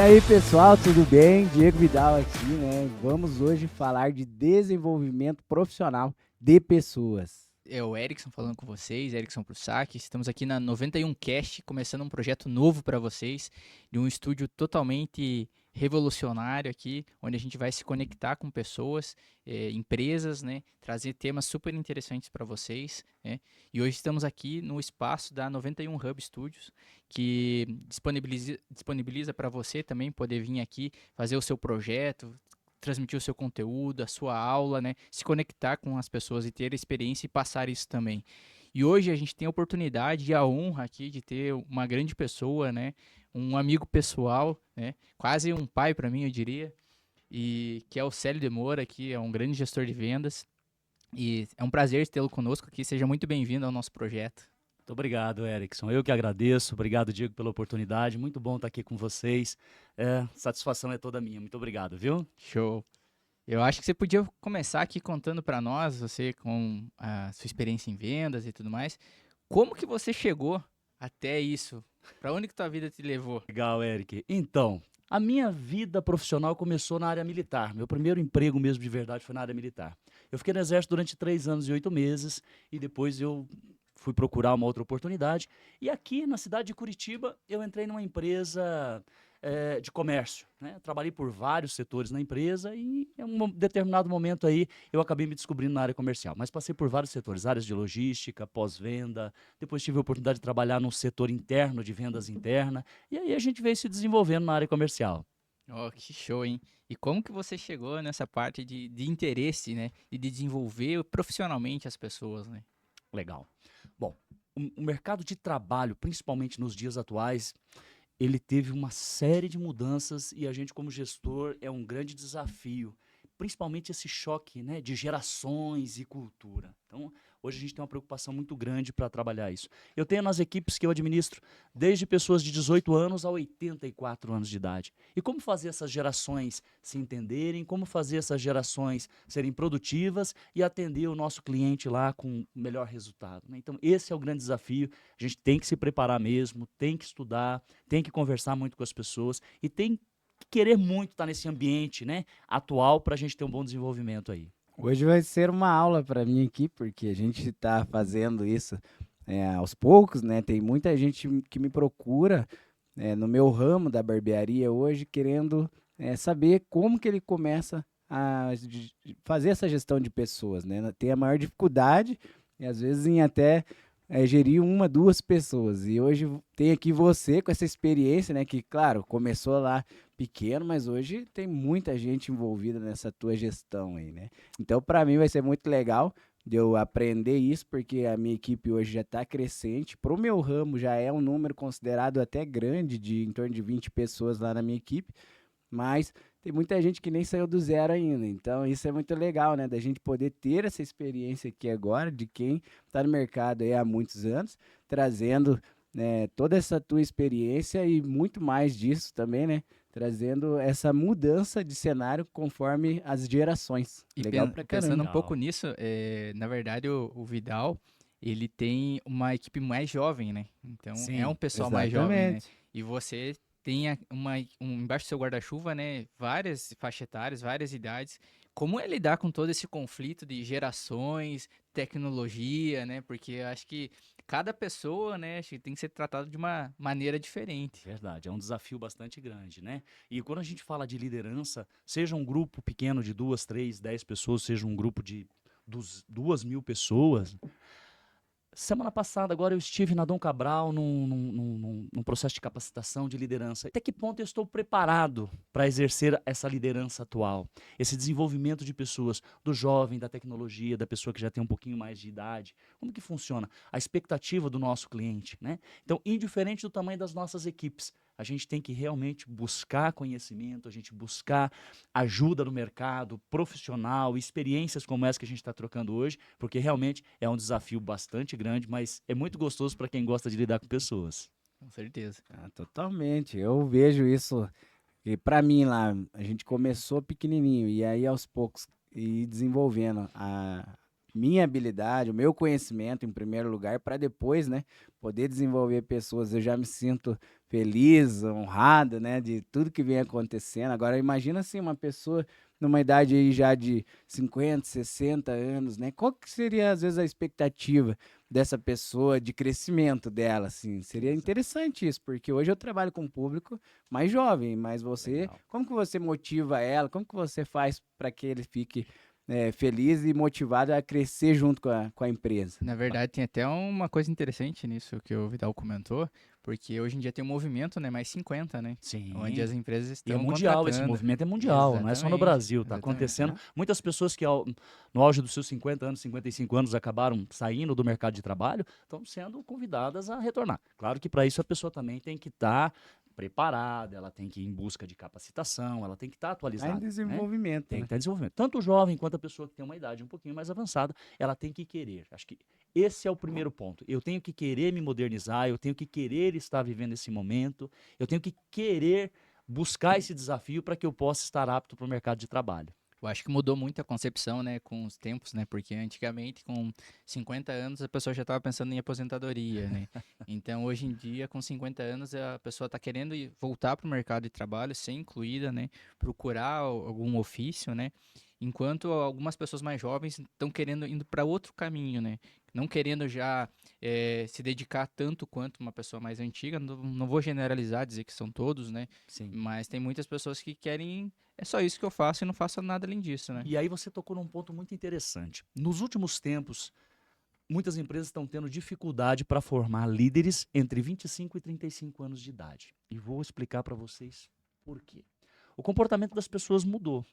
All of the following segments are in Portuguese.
aí, pessoal, tudo bem? Diego Vidal aqui, né? Vamos hoje falar de desenvolvimento profissional de pessoas. É o Erickson falando com vocês, Erickson Prussak. Estamos aqui na 91 Cast, começando um projeto novo para vocês, de um estúdio totalmente revolucionário aqui, onde a gente vai se conectar com pessoas, empresas, né, trazer temas super interessantes para vocês, né? E hoje estamos aqui no espaço da 91 Hub Studios, que disponibiliza para você também poder vir aqui fazer o seu projeto, transmitir o seu conteúdo, a sua aula, né? Se conectar com as pessoas e ter experiência e passar isso também. E hoje a gente tem a oportunidade e a honra aqui de ter uma grande pessoa, né? Um amigo pessoal, né? Quase um pai para mim, eu diria. E que é o Célio de Moura, que é um grande gestor de vendas. E é um prazer tê-lo conosco aqui. Seja muito bem-vindo ao nosso projeto. Muito obrigado, Erickson. Eu que agradeço. Obrigado, Diego, pela oportunidade. Muito bom estar aqui com vocês. Satisfação é toda minha. Muito obrigado, viu? Show. Eu acho que você podia começar aqui contando para nós, você com a sua experiência em vendas e tudo mais, como que você chegou até isso? Para onde que tua vida te levou? Legal, Eric. Então, a minha vida profissional começou na área militar. Meu primeiro emprego mesmo de verdade foi na área militar. Eu fiquei no Exército durante 3 anos e 8 meses e depois eu fui procurar uma outra oportunidade. E aqui na cidade de Curitiba eu entrei numa empresa de comércio, né? Trabalhei por vários setores na empresa e em um determinado momento aí eu acabei me descobrindo na área comercial. Mas passei por vários setores, áreas de logística, pós-venda. Depois tive a oportunidade de trabalhar num setor interno de vendas interna. E aí a gente veio se desenvolvendo na área comercial. Oh, que show, hein? E como que você chegou nessa parte de interesse, né? E de desenvolver profissionalmente as pessoas, né? Legal. Bom, o mercado de trabalho, principalmente nos dias atuais, ele teve uma série de mudanças e a gente, como gestor, é um grande desafio, principalmente esse choque, né, de gerações e cultura. Então, hoje a gente tem uma preocupação muito grande para trabalhar isso. Eu tenho nas equipes que eu administro desde pessoas de 18 anos a 84 anos de idade. E como fazer essas gerações se entenderem, como fazer essas gerações serem produtivas e atender o nosso cliente lá com o melhor resultado, né? Então, esse é o grande desafio. A gente tem que se preparar mesmo, tem que estudar, tem que conversar muito com as pessoas e tem que querer muito estar nesse ambiente, né, atual para a gente ter um bom desenvolvimento aí. Hoje vai ser uma aula para mim aqui, porque a gente está fazendo isso aos poucos, né? Tem muita gente que me procura no meu ramo da barbearia hoje, querendo saber como que ele começa a fazer essa gestão de pessoas, né? Tem a maior dificuldade, e às vezes em até gerir uma, duas pessoas. E hoje tem aqui você com essa experiência, né? Que, claro, começou lá pequeno, mas hoje tem muita gente envolvida nessa tua gestão aí, né? Então, para mim vai ser muito legal de eu aprender isso, porque a minha equipe hoje já está crescente. Para o meu ramo já é um número considerado até grande, de em torno de 20 pessoas lá na minha equipe, mas tem muita gente que nem saiu do zero ainda. Então, isso é muito legal, né? Da gente poder ter essa experiência aqui agora, de quem está no mercado aí há muitos anos, trazendo toda essa tua experiência e muito mais disso também, né? Trazendo essa mudança de cenário conforme as gerações. E Legal pra pensando caramba. um pouco Legal. nisso, na verdade o Vidal, ele tem uma equipe mais jovem, né? Então é um Sim. pessoal mais jovem, né? Exatamente. E você tem embaixo do seu guarda-chuva, né? Várias faixas etárias, várias idades. Como é lidar com todo esse conflito de gerações, tecnologia, né? Porque eu acho que cada pessoa, né, acho que tem que ser tratado de uma maneira diferente. Verdade, é um desafio bastante grande, né? E quando a gente fala de liderança, seja um grupo pequeno de 2, 3, 10 pessoas, seja um grupo de 2.000 pessoas. Semana passada, agora eu estive na Dom Cabral num processo de capacitação de liderança. Até que ponto eu estou preparado para exercer essa liderança atual? Esse desenvolvimento de pessoas, do jovem, da tecnologia, da pessoa que já tem um pouquinho mais de idade. Como que funciona? A expectativa do nosso cliente, né? Então, indiferente do tamanho das nossas equipes, a gente tem que realmente buscar conhecimento, a gente buscar ajuda no mercado, profissional, experiências como essa que a gente está trocando hoje, porque realmente é um desafio bastante grande, mas é muito gostoso para quem gosta de lidar com pessoas. Com certeza. Ah, totalmente. Eu vejo isso. E para mim lá, a gente começou pequenininho e aí aos poucos ir desenvolvendo minha habilidade, o meu conhecimento em primeiro lugar, para depois, né, poder desenvolver pessoas. Eu já me sinto feliz, honrado, né, de tudo que vem acontecendo. Agora, imagina assim, uma pessoa numa idade aí já de 50, 60 anos, né? Qual que seria, às vezes, a expectativa dessa pessoa, de crescimento dela, assim? Seria interessante isso, porque hoje eu trabalho com um público mais jovem, mas você, Legal. como que você motiva ela? Como que você faz para que ele fique feliz e motivado a crescer junto com a empresa? Na verdade, tem até uma coisa interessante nisso que o Vidal comentou, porque hoje em dia tem um movimento, né, mais 50, né? Sim. Onde as empresas E é estão mundial, esse contratando. movimento é mundial, não é só no Exatamente, Brasil, tá exatamente. acontecendo. Muitas pessoas que no auge dos seus 50 anos, 55 anos, acabaram saindo do mercado de trabalho, estão sendo convidadas a retornar. Claro que para isso a pessoa também tem que estar preparada, ela tem que ir em busca de capacitação, ela tem que estar Tá atualizada, em né? desenvolvimento, Tem que né? estar em desenvolvimento. Tanto o jovem quanto a pessoa que tem uma idade um pouquinho mais avançada, ela tem que querer. Acho que esse é o primeiro ponto. Eu tenho que querer me modernizar, eu tenho que querer estar vivendo esse momento, eu tenho que querer buscar esse desafio para que eu possa estar apto para o mercado de trabalho. Eu acho que mudou muito a concepção, né, com os tempos, né, porque antigamente, com 50 anos, a pessoa já estava pensando em aposentadoria, né? Então, hoje em dia, com 50 anos, a pessoa está querendo voltar para o mercado de trabalho, ser incluída, né, procurar algum ofício, né? Enquanto algumas pessoas mais jovens estão querendo indo para outro caminho, né? Não querendo já se dedicar tanto quanto uma pessoa mais antiga. Não vou generalizar, dizer que são todos, né? Sim. Mas tem muitas pessoas que querem é só isso que eu faço e não faço nada além disso, né? E aí você tocou num ponto muito interessante. Nos últimos tempos, muitas empresas estão tendo dificuldade para formar líderes entre 25 e 35 anos de idade. E vou explicar para vocês por quê. O comportamento das pessoas mudou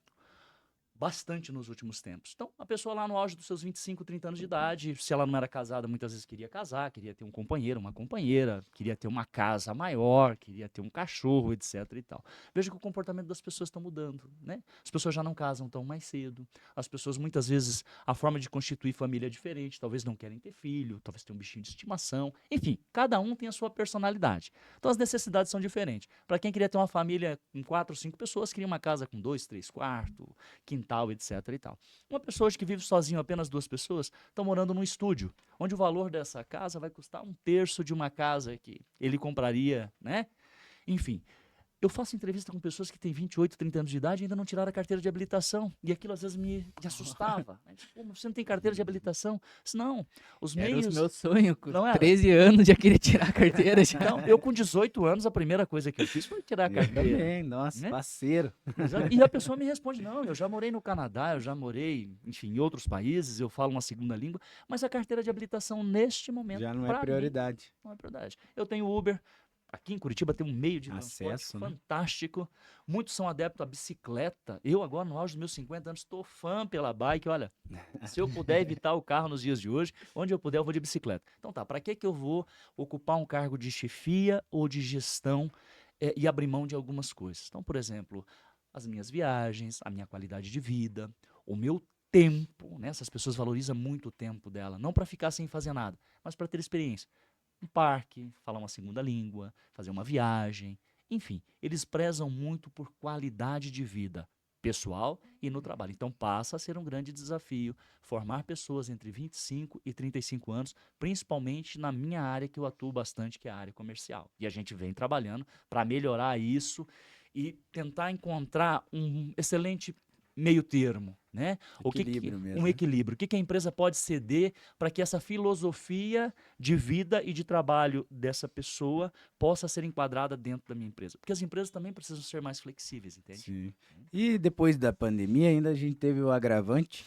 bastante nos últimos tempos. Então, a pessoa lá no auge dos seus 25, 30 anos de idade, se ela não era casada, muitas vezes queria casar, queria ter um companheiro, uma companheira, queria ter uma casa maior, queria ter um cachorro, etc e tal. Veja que o comportamento das pessoas está mudando, né? As pessoas já não casam tão mais cedo. As pessoas, muitas vezes, a forma de constituir família é diferente. Talvez não querem ter filho, talvez tenham um bichinho de estimação. Enfim, cada um tem a sua personalidade. Então, as necessidades são diferentes. Para quem queria ter uma família com 4 ou 5 pessoas, queria uma casa com 2, 3 quartos, quintal, etc e tal. Uma pessoa hoje que vive sozinho, apenas 2 pessoas, estão morando num estúdio, onde o valor dessa casa vai custar 1/3 de uma casa que ele compraria, né? Enfim, eu faço entrevista com pessoas que têm 28, 30 anos de idade e ainda não tiraram a carteira de habilitação. E aquilo às vezes me assustava. Pô, mas você não tem carteira de habilitação? Não, os Era meios... o meu sonho, com Não era? 13 anos já queria tirar a carteira. Já. Então, eu com 18 anos, a primeira coisa que eu fiz foi tirar a Eu carteira. também, nossa, né? parceiro. E a pessoa me responde, não, eu já morei no Canadá, eu já morei, enfim, em outros países, eu falo uma segunda língua, mas a carteira de habilitação neste momento, Já não pra é mim, prioridade. não é prioridade. Eu tenho Uber, aqui em Curitiba tem um meio de transporte Acesso, né? fantástico, muitos são adeptos à bicicleta, eu agora no auge dos meus 50 anos estou fã pela bike, olha, se eu puder evitar o carro nos dias de hoje, onde eu puder eu vou de bicicleta. Então tá, para que eu vou ocupar um cargo de chefia ou de gestão e abrir mão de algumas coisas? Então, por exemplo, as minhas viagens, a minha qualidade de vida, o meu tempo, né? Essas pessoas valorizam muito o tempo dela, não para ficar sem fazer nada, mas para ter experiência. Um parque, falar uma segunda língua, fazer uma viagem, enfim, eles prezam muito por qualidade de vida pessoal e no trabalho. Então passa a ser um grande desafio formar pessoas entre 25 e 35 anos, principalmente na minha área que eu atuo bastante, que é a área comercial. E a gente vem trabalhando para melhorar isso e tentar encontrar um excelente meio termo, né? Equilíbrio mesmo, Um né? equilíbrio. O que a empresa pode ceder para que essa filosofia de vida e de trabalho dessa pessoa possa ser enquadrada dentro da minha empresa? Porque as empresas também precisam ser mais flexíveis, entende? Sim. E depois da pandemia ainda a gente teve o agravante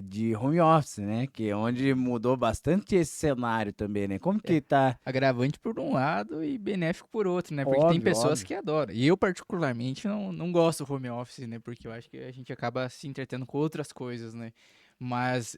de home office, né? Que é onde mudou bastante esse cenário também, né? Como que tá? Agravante por um lado e benéfico por outro, né? Porque tem Óbvio, pessoas óbvio. que adoram. E eu, particularmente, não gosto do home office, né? Porque eu acho que a gente acaba se entretendo com outras coisas, né? Mas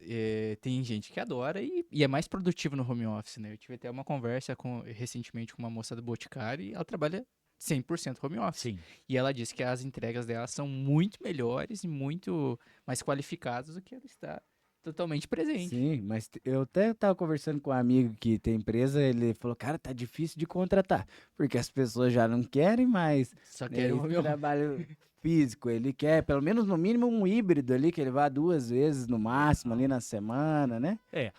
tem gente que adora e é mais produtivo no home office, né? Eu tive até uma conversa recentemente com uma moça do Boticário e ela trabalha 100% home office. Sim. E ela disse que as entregas dela são muito melhores e muito mais qualificadas do que ela está totalmente presente. Sim, mas eu até tava conversando com um amigo que tem empresa, ele falou, cara, tá difícil de contratar, porque as pessoas já não querem mais Só quero esse home office. trabalho físico, ele quer pelo menos no mínimo um híbrido ali, que ele vá 2 vezes no máximo ali na semana, né?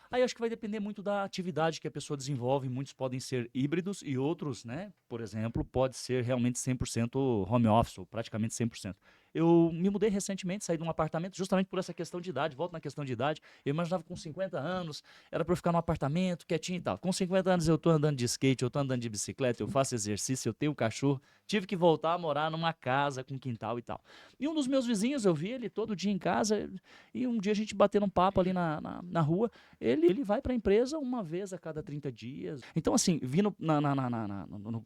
Aí acho que vai depender muito da atividade que a pessoa desenvolve. Muitos podem ser híbridos e outros, né? Por exemplo, pode ser realmente 100% home office, ou praticamente 100%. Eu me mudei recentemente, saí de um apartamento justamente por essa questão de idade. Volto na questão de idade. Eu imaginava com 50 anos, era para eu ficar num apartamento quietinho e tal. Com 50 anos eu tô andando de skate, eu tô andando de bicicleta, eu faço exercício, eu tenho um cachorro. Tive que voltar a morar numa casa com quintal e tal. E um dos meus vizinhos, eu vi ele todo dia em casa, e um dia a gente batendo um papo ali na rua. Ele vai para a empresa uma vez a cada 30 dias. Então, assim, vindo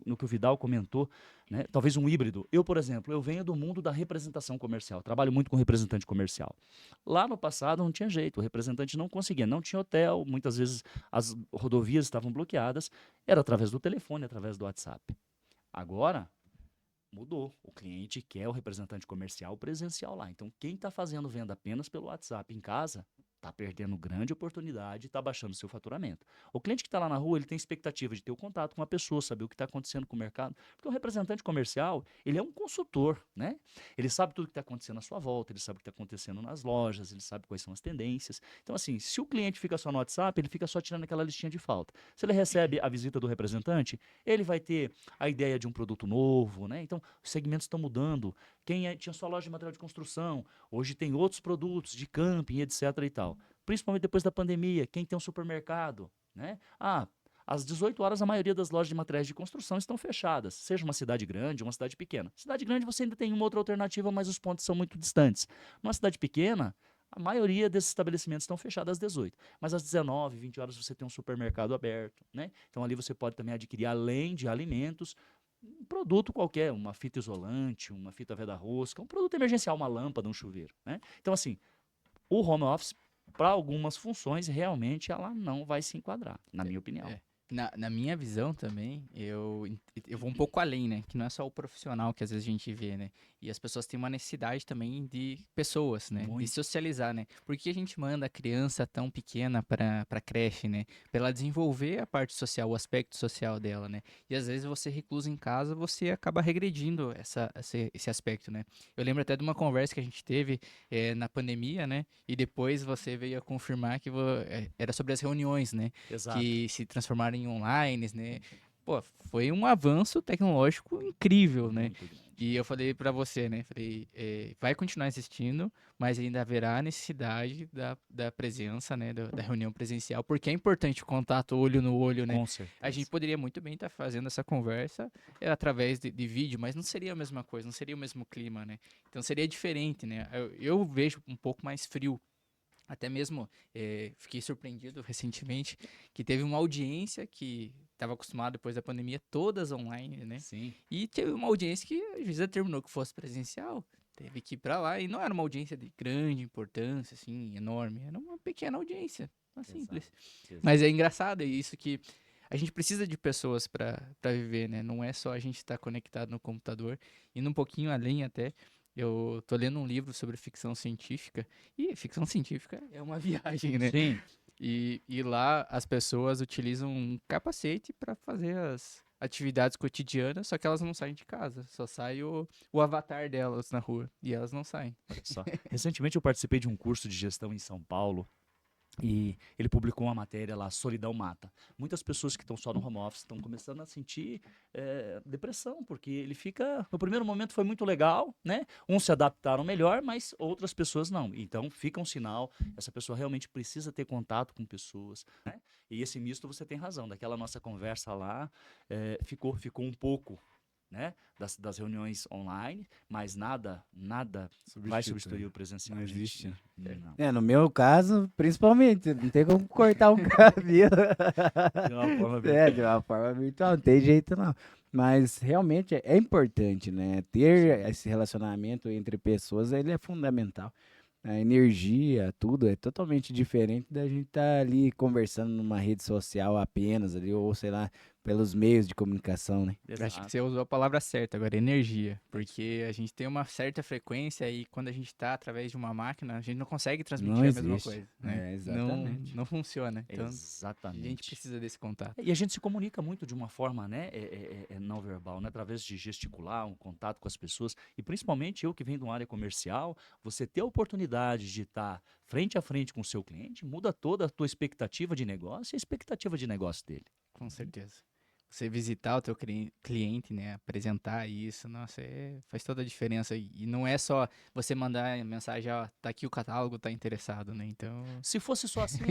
no que o Vidal comentou, né, talvez um híbrido. Eu, por exemplo, eu venho do mundo da representação comercial. Trabalho muito com representante comercial. Lá no passado não tinha jeito, o representante não conseguia, não tinha hotel, muitas vezes as rodovias estavam bloqueadas, era através do telefone, através do WhatsApp. Agora, mudou. O cliente quer o representante comercial presencial lá. Então, quem está fazendo venda apenas pelo WhatsApp em casa, está perdendo grande oportunidade e está baixando seu faturamento. O cliente que está lá na rua, ele tem expectativa de ter o contato com a pessoa, saber o que está acontecendo com o mercado. Porque o representante comercial, ele é um consultor, né? Ele sabe tudo o que está acontecendo à sua volta, ele sabe o que está acontecendo nas lojas, ele sabe quais são as tendências. Então, assim, se o cliente fica só no WhatsApp, ele fica só tirando aquela listinha de falta. Se ele recebe a visita do representante, ele vai ter a ideia de um produto novo, né? Então, os segmentos estão mudando. Tinha só loja de material de construção, hoje tem outros produtos de camping, etc. e tal. Principalmente depois da pandemia, quem tem um supermercado, né? Às 18 horas a maioria das lojas de materiais de construção estão fechadas, seja uma cidade grande ou uma cidade pequena. Cidade grande você ainda tem uma outra alternativa, mas os pontos são muito distantes. Numa cidade pequena, a maioria desses estabelecimentos estão fechados às 18. Mas às 19, 20 horas você tem um supermercado aberto, né? Então ali você pode também adquirir, além de alimentos, um produto qualquer, uma fita isolante, uma fita veda-rosca, um produto emergencial, uma lâmpada, um chuveiro, né? Então, assim, o home office, para algumas funções, realmente ela não vai se enquadrar, na minha opinião. Na minha visão também, eu vou um pouco além, né? Que não é só o profissional que às vezes a gente vê, né? E as pessoas têm uma necessidade também de pessoas, né? De Muito. socializar, né? Por que a gente manda a criança tão pequena para creche, né? Para ela desenvolver a parte social, o aspecto social dela, né? E às vezes você reclusa em casa, você acaba regredindo esse aspecto, né? Eu lembro até de uma conversa que a gente teve na pandemia, né? E depois você veio a confirmar que era sobre as reuniões, né? Exato. Que se transformaram em online, né? Pô, foi um avanço tecnológico incrível, né? Muito grande. E eu falei pra você, né? Falei, vai continuar existindo, mas ainda haverá necessidade da presença, né? Da reunião presencial, porque é importante o contato olho no olho, né? Com certeza. A gente poderia muito bem estar fazendo essa conversa através de vídeo, mas não seria a mesma coisa, não seria o mesmo clima, né? Então seria diferente, né? Eu vejo um pouco mais frio. Até mesmo fiquei surpreendido recentemente que teve uma audiência que estava acostumada depois da pandemia, todas online, né? Sim. E teve uma audiência que a juíza determinou que fosse presencial, teve que ir para lá. E não era uma audiência de grande importância, assim, enorme. Era uma pequena audiência, uma simples. Exato. Mas é engraçado, é isso que a gente precisa de pessoas para viver, né? Não é só a gente estar conectado no computador. Indo um pouquinho além até, eu tô lendo um livro sobre ficção científica. E ficção científica é uma viagem, né? Sim. E lá as pessoas utilizam um capacete para fazer as atividades cotidianas, só que elas não saem de casa. Só sai o avatar delas na rua. E elas não saem. Olha só. Recentemente eu participei de um curso de gestão em São Paulo. E ele publicou uma matéria lá, Solidão Mata. Muitas pessoas que estão só no home office estão começando a sentir depressão, porque ele fica... No primeiro momento foi muito legal, né? Uns se adaptaram melhor, mas outras pessoas não. Então fica um sinal, essa pessoa realmente precisa ter contato com pessoas, né? E esse misto você tem razão, daquela nossa conversa lá, ficou um pouco... Né? Das reuniões online, mas nada vai substituir o presencial. Não gente. existe. Não. No meu caso, principalmente, não tem como cortar um cabelo. De uma forma bem... De uma forma virtual, não tem jeito não. Mas realmente é importante, né? Ter esse relacionamento entre pessoas, ele é fundamental. A energia, tudo é totalmente diferente da gente estar ali conversando numa rede social apenas ali, ou sei lá, pelos meios de comunicação, né? Eu acho que Exato. você usou a palavra certa agora, energia. Porque a gente tem uma certa frequência e quando a gente tá através de uma máquina, a gente não consegue transmitir Não a mesma existe. coisa, né? É, Não, exatamente. não funciona. Então, a gente Exatamente. precisa desse contato. E a gente se comunica muito de uma forma, né, não verbal, né, através de gesticular, um contato com as pessoas. E principalmente eu que venho de uma área comercial, você ter a oportunidade de estar frente a frente com o seu cliente muda toda a tua expectativa de negócio e a expectativa de negócio dele. Com certeza. Você visitar o teu cliente, né, apresentar isso, nossa, faz toda a diferença. E não é só você mandar mensagem, ó, tá aqui o catálogo, tá interessado, né? Então, Se fosse só assim,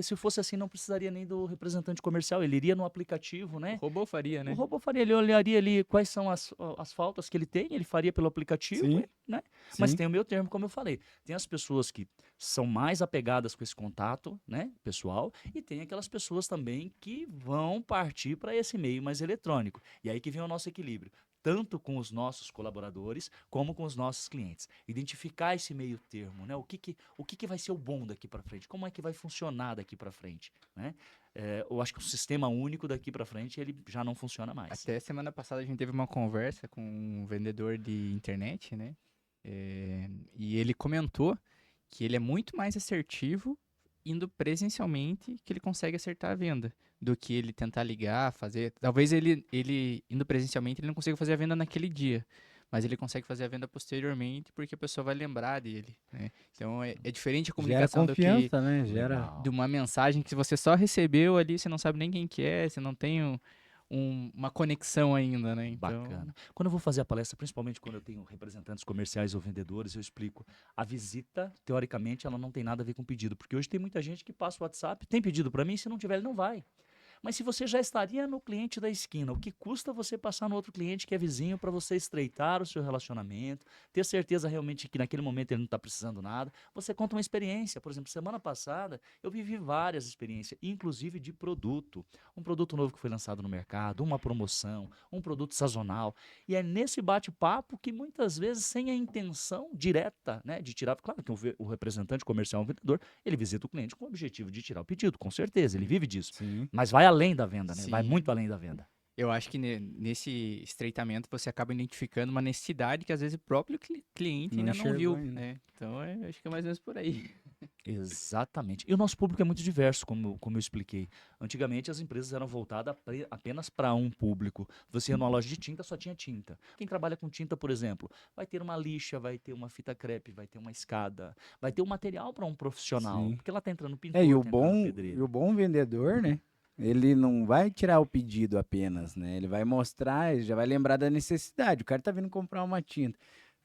se fosse assim, não precisaria nem do representante comercial, ele iria no aplicativo, o né? robô faria, O né? robô faria, ele olharia ali quais são as faltas que ele tem, ele faria pelo aplicativo, Sim, né? Mas sim. tem o meu termo, como eu falei. Tem as pessoas que são mais apegadas com esse contato, né, pessoal, e tem aquelas pessoas também que vão partir para esse meio mais eletrônico. E aí que vem o nosso equilíbrio, tanto com os nossos colaboradores como com os nossos clientes. Identificar esse meio termo, né? O que vai ser o bom daqui para frente? Como é que vai funcionar daqui para frente, né? Eu acho que o sistema único daqui para frente ele já não funciona mais. Até semana passada a gente teve uma conversa com um vendedor de internet, né? E ele comentou que ele é muito mais assertivo indo presencialmente que ele consegue acertar a venda do que ele tentar ligar, fazer. Talvez ele indo presencialmente ele não consiga fazer a venda naquele dia, mas ele consegue fazer a venda posteriormente porque a pessoa vai lembrar dele, né? Então é diferente a Gera comunicação do que confiança, né? Gera. Legal. de uma mensagem que você só recebeu ali, você não sabe nem quem que é, você não tem uma conexão ainda, né? Então, Bacana. Quando eu vou fazer a palestra, principalmente quando eu tenho representantes comerciais ou vendedores, eu explico. A visita, teoricamente, ela não tem nada a ver com pedido, porque hoje tem muita gente que passa o WhatsApp, tem pedido para mim, se não tiver, ele não vai. Mas se você já estaria no cliente da esquina, o que custa você passar no outro cliente que é vizinho para você estreitar o seu relacionamento, ter certeza realmente que naquele momento ele não está precisando nada? Você conta uma experiência. Por exemplo, semana passada eu vivi várias experiências, inclusive de produto. Um produto novo que foi lançado no mercado, uma promoção, um produto sazonal. E é nesse bate-papo que muitas vezes, sem a intenção direta, né, de tirar. Claro que o representante comercial, o vendedor, ele visita o cliente com o objetivo de tirar o pedido, com certeza, ele vive disso. Sim. Mas vai além da venda, né? Vai sim, muito além da venda. eu acho que nesse estreitamento você acaba identificando uma necessidade que às vezes o próprio cliente Não ainda não enxergou viu, ainda. né? Então, acho que é mais ou menos por aí. Exatamente. E o nosso público é muito diverso, como eu expliquei. Antigamente as empresas eram voltadas apenas para um público. Você ia numa loja de tinta, só tinha tinta. Quem trabalha com tinta, por exemplo, vai ter uma lixa, vai ter uma fita crepe, vai ter uma escada, vai ter um material para um profissional. Sim. Porque lá tá entrando pintor, E tá entrando e pedreiro. o bom vendedor, né? Ele não vai tirar o pedido apenas, né? Ele vai mostrar, ele já vai lembrar da necessidade. O cara tá vindo comprar uma tinta.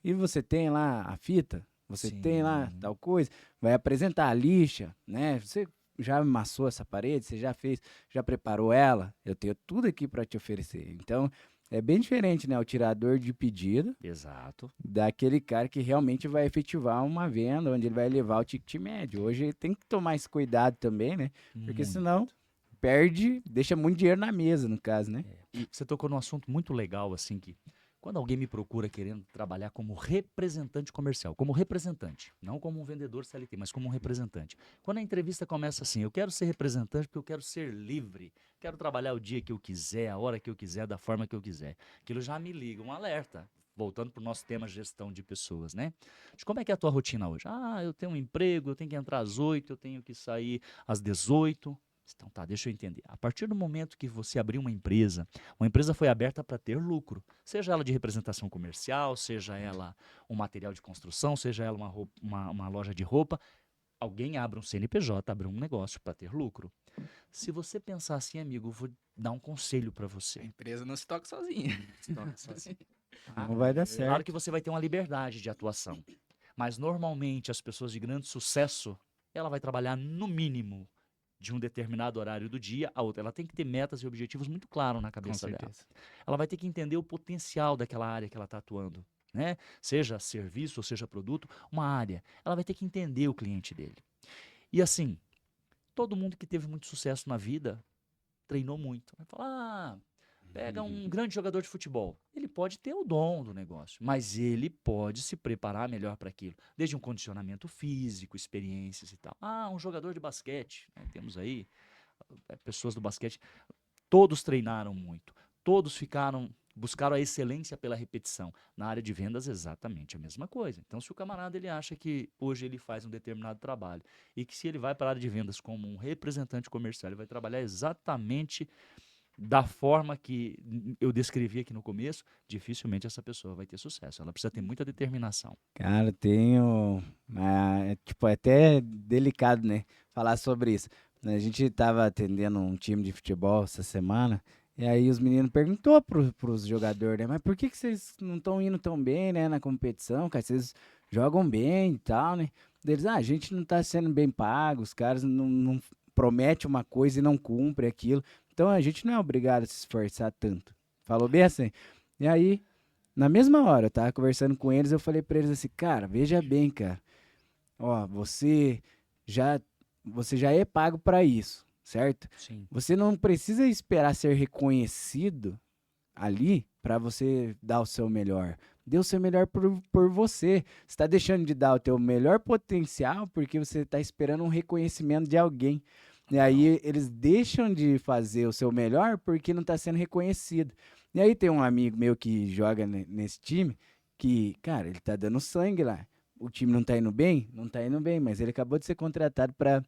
E você tem lá a fita, você tem lá Sim. tal coisa, vai apresentar a lixa, né? Você já amassou essa parede, você já fez, já preparou ela? Eu tenho tudo aqui para te oferecer. Então, é bem diferente, né? O tirador de pedido Exato. daquele cara que realmente vai efetivar uma venda, onde ele vai levar o ticket médio. Hoje ele tem que tomar esse cuidado também, né? Porque Muito. senão perde, deixa muito dinheiro na mesa, no caso, né? E você tocou num assunto muito legal, assim, que quando alguém me procura querendo trabalhar como representante comercial, como representante, não como um vendedor CLT, mas como um representante. Quando a entrevista começa assim, eu quero ser representante porque eu quero ser livre, quero trabalhar o dia que eu quiser, a hora que eu quiser, da forma que eu quiser. Aquilo já me liga um alerta. Voltando para o nosso tema gestão de pessoas, né? De como é que é a tua rotina hoje? Ah, eu tenho um emprego, eu tenho que entrar às 8, eu tenho que sair às 18. Então tá, deixa eu entender. A partir do momento que você abrir uma empresa foi aberta para ter lucro. Seja ela de representação comercial, seja ela um material de construção, seja ela uma loja de roupa. Alguém abre um CNPJ, abre um negócio para ter lucro. Se você pensar assim, amigo, eu vou dar um conselho para A você. empresa não se toca sozinha. Toca sozinho. Não vai dar Claro certo. que você vai ter uma liberdade de atuação. Mas normalmente as pessoas de grande sucesso, ela vai trabalhar no mínimo de um determinado horário do dia a outro. Ela tem que ter metas e objetivos muito claros na Com cabeça dela. certeza. Ela vai ter que entender o potencial daquela área que ela está atuando, né? Seja serviço ou seja produto, uma área. Ela vai ter que entender o cliente dele. E assim, todo mundo que teve muito sucesso na vida treinou muito. Vai falar, pega um grande jogador de futebol. Ele pode ter o dom do negócio, mas ele pode se preparar melhor para aquilo. Desde um condicionamento físico, experiências e tal. Um jogador de basquete, né? Temos aí pessoas do basquete. Todos treinaram muito. Todos buscaram a excelência pela repetição. Na área de vendas, exatamente a mesma coisa. Então, se o camarada ele acha que hoje ele faz um determinado trabalho e que se ele vai para a área de vendas como um representante comercial, ele vai trabalhar exatamente da forma que eu descrevi aqui no começo, dificilmente essa pessoa vai ter sucesso. Ela precisa ter muita determinação. Cara, tenho. Tipo, é até delicado, né? Falar sobre isso. A gente tava atendendo um time de futebol essa semana, e aí os meninos perguntou pros jogadores, né? Mas por que vocês não estão indo tão bem, né? Na competição, cara? Vocês jogam bem e tal, né? Eles, a gente não tá sendo bem pago, os caras não prometem uma coisa e não cumpre aquilo. Então a gente não é obrigado a se esforçar tanto. Falou bem assim. E aí. Na mesma hora, eu tava conversando com eles, eu falei pra eles assim, cara, veja bem, cara, ó, já, você já é pago pra isso, certo? Sim. Você não precisa esperar ser reconhecido ali pra você dar o seu melhor. Dê o seu melhor por você. Você tá deixando de dar o teu melhor potencial porque você tá esperando um reconhecimento de alguém. E aí eles deixam de fazer o seu melhor porque não tá sendo reconhecido. E aí tem um amigo meu que joga nesse time que, cara, ele tá dando sangue lá. O time não tá indo bem? Não tá indo bem, mas ele acabou de ser contratado para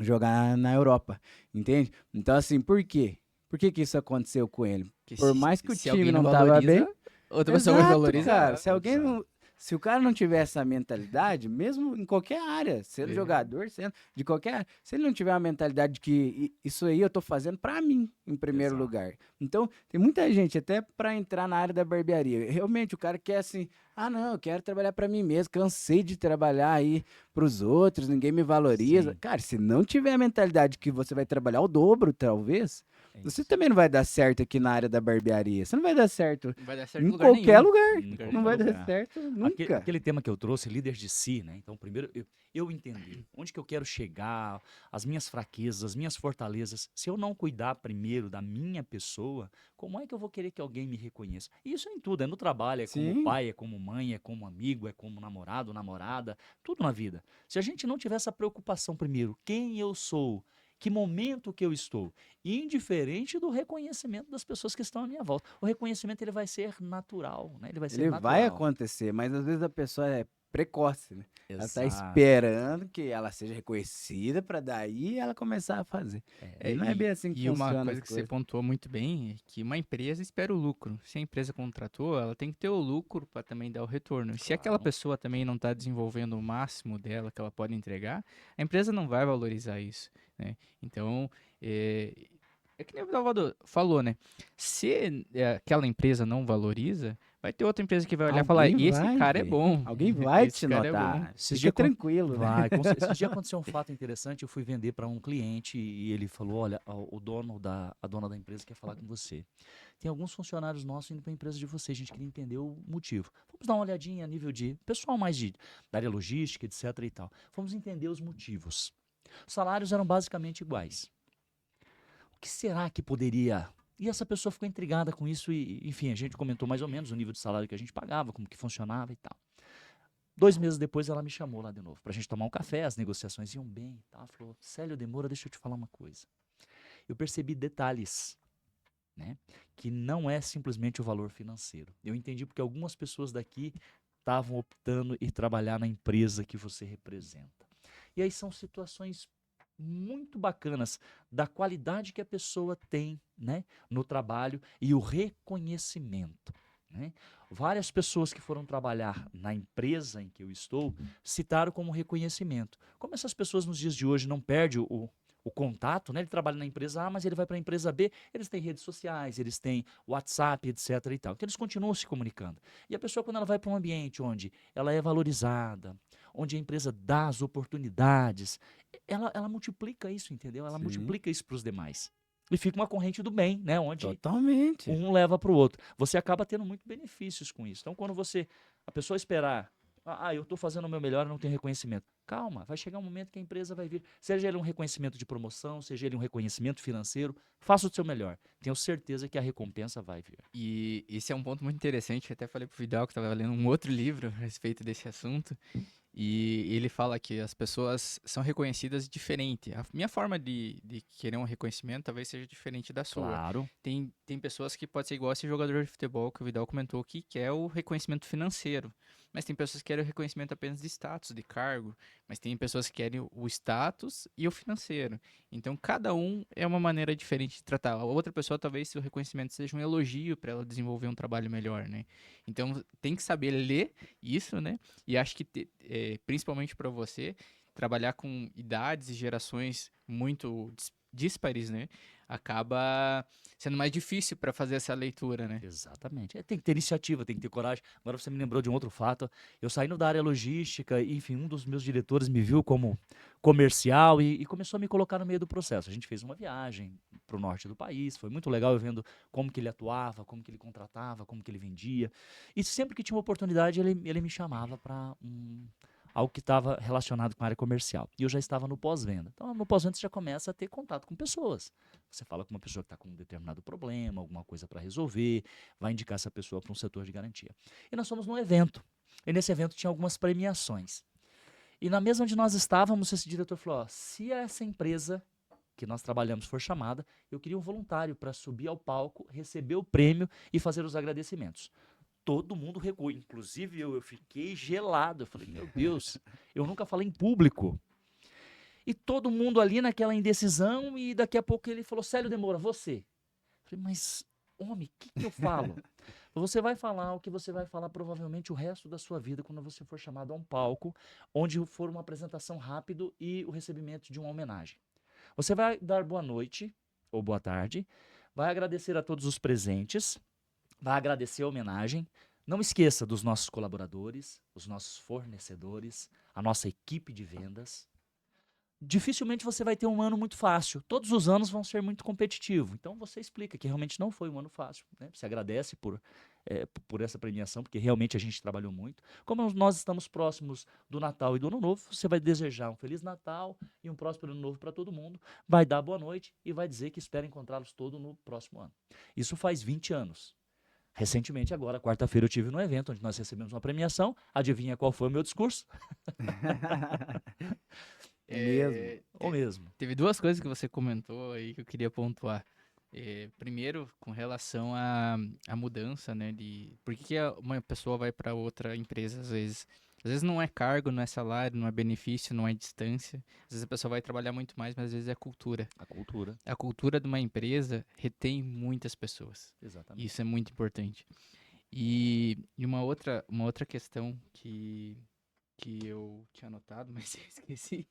jogar na Europa, entende? Então, assim, por quê? Por que isso aconteceu com ele? Que Por se- mais que o se time alguém não tava valoriza, bem, outra pessoa vai exato, valorizar. cara. Se alguém não, se o cara não tiver essa mentalidade, mesmo em qualquer área, sendo É. jogador, sendo de qualquer área, se ele não tiver a mentalidade de que isso aí eu tô fazendo pra mim, em primeiro Exato. lugar. Então, tem muita gente até pra entrar na área da barbearia. Realmente o cara quer assim, não, eu quero trabalhar pra mim mesmo, cansei de trabalhar aí pros outros, ninguém me valoriza. Sim. Cara, se não tiver a mentalidade que você vai trabalhar o dobro, talvez, É você isso. também não vai dar certo aqui na área da barbearia. Você não vai dar certo Não vai dar certo em em lugar qualquer nenhum. lugar. Em Não qualquer vai dar lugar. certo nunca. Aquele tema que eu trouxe, líder de si, né? Então, primeiro, eu entender onde que eu quero chegar, as minhas fraquezas, as minhas fortalezas. Se eu não cuidar primeiro da minha pessoa, como é que eu vou querer que alguém me reconheça? E isso é em tudo, é no trabalho, é como Sim. pai, é como mãe, é como amigo, é como namorado, namorada, tudo na vida. Se a gente não tiver essa preocupação primeiro, quem eu sou, que momento que eu estou, indiferente do reconhecimento das pessoas que estão à minha volta. O reconhecimento ele vai ser natural, né? Ele vai ser Ele vai natural. acontecer, mas às vezes a pessoa é precoce, né? Ela tá Exato. esperando que ela seja reconhecida pra daí ela começar a fazer. E não é bem assim que E uma funciona coisa as que você coisas. pontuou muito bem é que uma empresa espera o lucro. Se a empresa contratou, ela tem que ter o lucro para também dar o retorno. E se aquela Claro. pessoa também não está desenvolvendo o máximo dela que ela pode entregar, a empresa não vai valorizar isso, né? Então, é que nem o Salvador falou, né? Se aquela empresa não valoriza, vai ter outra empresa que vai olhar e falar: Alguém esse vai cara é ver. bom. Alguém vai Esse te cara é bom. notar. Esses Fica dias tranquilo, né? Esse dia aconteceu um fato interessante. Eu fui vender para um cliente e ele falou: olha, a dona da empresa quer falar com você. Tem alguns funcionários nossos indo para a empresa de você. A gente queria entender o motivo. Vamos dar uma olhadinha a nível de pessoal mais da área logística, etc. e tal. Vamos entender os motivos. Os salários eram basicamente iguais. O que será que poderia... E essa pessoa ficou intrigada com isso e, enfim, a gente comentou mais ou menos o nível de salário que a gente pagava, como que funcionava e tal. 2 meses depois ela me chamou lá de novo pra gente tomar um café, as negociações iam bem e tal. Ela falou: Célio Demora, deixa eu te falar uma coisa. Eu percebi detalhes, né, que não é simplesmente o valor financeiro. Eu entendi porque algumas pessoas daqui estavam optando em trabalhar na empresa que você representa. E aí são situações muito bacanas da qualidade que a pessoa tem, né, no trabalho e o reconhecimento, né? Várias pessoas que foram trabalhar na empresa em que eu estou citaram como reconhecimento. Como essas pessoas nos dias de hoje não perdem o contato, né? Ele trabalha na empresa A, mas ele vai para a empresa B, eles têm redes sociais, eles têm WhatsApp, etc. e tal. Então eles continuam se comunicando. E a pessoa, quando ela vai para um ambiente onde ela é valorizada, onde a empresa dá as oportunidades, ela multiplica isso, entendeu? Ela Sim. multiplica isso para os demais. E fica uma corrente do bem, né? Onde Totalmente. um leva para o outro. Você acaba tendo muitos benefícios com isso. Então, quando a pessoa esperar, eu estou fazendo o meu melhor e não tenho reconhecimento. Calma, vai chegar um momento que a empresa vai vir. Seja ele um reconhecimento de promoção, seja ele um reconhecimento financeiro, faça o seu melhor. Tenho certeza que a recompensa vai vir. E esse é um ponto muito interessante. Eu até falei pro Vidal que estava lendo um outro livro a respeito desse assunto. E ele fala que as pessoas são reconhecidas diferente. A minha forma de querer um reconhecimento talvez seja diferente da sua. Claro. Tem pessoas que pode ser igual esse jogador de futebol que o Vidal comentou aqui, que é o reconhecimento financeiro. Mas tem pessoas que querem o reconhecimento apenas de status, de cargo. Mas tem pessoas que querem o status e o financeiro. Então, cada um é uma maneira diferente de tratar. A outra pessoa, talvez, o reconhecimento seja um elogio para ela desenvolver um trabalho melhor, né? Então, tem que saber ler isso, né? E acho que, principalmente para você, trabalhar com idades e gerações muito díspares, né? Acaba sendo mais difícil para fazer essa leitura, né? Exatamente. Tem que ter iniciativa, tem que ter coragem. Agora você me lembrou de um outro fato. Eu saindo da área logística, e, enfim, um dos meus diretores me viu como comercial e começou a me colocar no meio do processo. A gente fez uma viagem para o norte do país, foi muito legal eu vendo como que ele atuava, como que ele contratava, como que ele vendia. E sempre que tinha uma oportunidade, ele me chamava para algo que estava relacionado com a área comercial. E eu já estava no pós-venda. Então, no pós-venda você já começa a ter contato com pessoas. Você fala com uma pessoa que está com um determinado problema, alguma coisa para resolver, vai indicar essa pessoa para um setor de garantia. E nós fomos num evento. E nesse evento tinha algumas premiações. E na mesa onde nós estávamos, esse diretor falou: ó, se essa empresa que nós trabalhamos for chamada, eu queria um voluntário para subir ao palco, receber o prêmio e fazer os agradecimentos. Todo mundo recuou, inclusive eu fiquei gelado. Eu falei, meu Deus, eu nunca falei em público. E todo mundo ali naquela indecisão, e daqui a pouco ele falou: Célio de Moura, você. Eu falei, mas, homem, o que eu falo? Você vai falar o que você vai falar provavelmente o resto da sua vida quando você for chamado a um palco, onde for uma apresentação rápida e o recebimento de uma homenagem. Você vai dar boa noite ou boa tarde, vai agradecer a todos os presentes, vai agradecer a homenagem. Não esqueça dos nossos colaboradores, os nossos fornecedores, a nossa equipe de vendas. Dificilmente você vai ter um ano muito fácil. Todos os anos vão ser muito competitivos. Então você explica que realmente não foi um ano fácil, né? Você agradece por essa premiação, porque realmente a gente trabalhou muito. Como nós estamos próximos do Natal e do Ano Novo, você vai desejar um Feliz Natal e um próspero Ano Novo para todo mundo, vai dar boa noite e vai dizer que espera encontrá-los todos no próximo ano. Isso faz 20 anos. Recentemente, agora, quarta-feira, eu tive num evento onde nós recebemos uma premiação. Adivinha qual foi o meu discurso? O mesmo. O mesmo. Teve duas coisas que você comentou aí que eu queria pontuar. Primeiro, com relação à mudança, né? Por que uma pessoa vai para outra empresa às vezes? Às vezes não é cargo, não é salário, não é benefício, não é distância. Às vezes a pessoa vai trabalhar muito mais, mas às vezes é a cultura. A cultura. A cultura de uma empresa retém muitas pessoas. Exatamente. Isso é muito importante. E uma outra questão que eu tinha anotado, mas eu esqueci.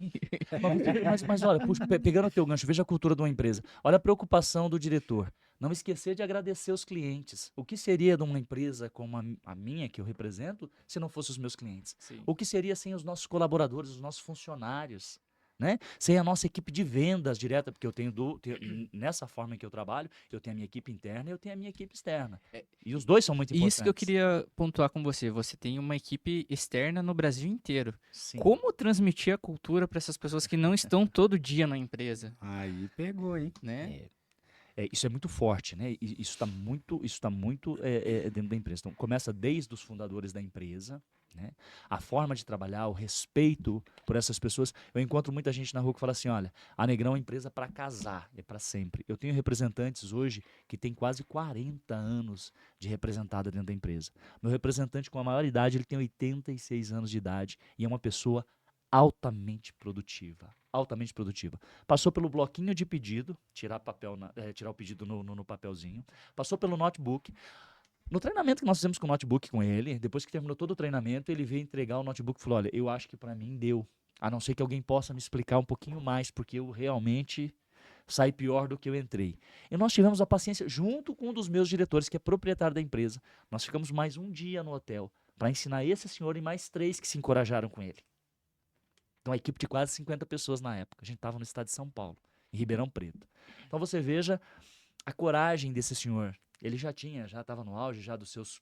Mas olha, puxa, pegando o teu gancho, veja a cultura de uma empresa. Olha a preocupação do diretor. Não esquecer de agradecer os clientes. O que seria de uma empresa como a minha, que eu represento, se não fossem os meus clientes? Sim. O que seria sem os nossos colaboradores, os nossos funcionários? Né? Sem a nossa equipe de vendas direta, porque eu tenho nessa forma em que eu trabalho, eu tenho a minha equipe interna e eu tenho a minha equipe externa. E os dois são muito importantes. Isso que eu queria pontuar com você. Você tem uma equipe externa no Brasil inteiro. Sim. Como transmitir a cultura para essas pessoas que não estão todo dia na empresa? Aí pegou, hein? Né? Isso é muito forte, né? Isso está muito dentro da empresa. Então, começa desde os fundadores da empresa, né? A forma de trabalhar, o respeito por essas pessoas. Eu encontro muita gente na rua que fala assim: olha, a Negrão é uma empresa para casar, é para sempre. Eu tenho representantes hoje que têm quase 40 anos de representada dentro da empresa. Meu representante com a maior idade, ele tem 86 anos de idade e é uma pessoa altamente produtiva. Altamente produtiva. Passou pelo bloquinho de pedido, tirar o pedido no papelzinho. Passou pelo notebook. No treinamento que nós fizemos com o notebook com ele, depois que terminou todo o treinamento, ele veio entregar o notebook e falou: olha, eu acho que para mim deu. A não ser que alguém possa me explicar um pouquinho mais, porque eu realmente saí pior do que eu entrei. E nós tivemos a paciência, junto com um dos meus diretores, que é proprietário da empresa. Nós ficamos mais um dia no hotel para ensinar esse senhor e mais 3 que se encorajaram com ele. Então, uma equipe de quase 50 pessoas na época. A gente estava no estado de São Paulo, em Ribeirão Preto. Então, você veja a coragem desse senhor. Ele já estava no auge já dos seus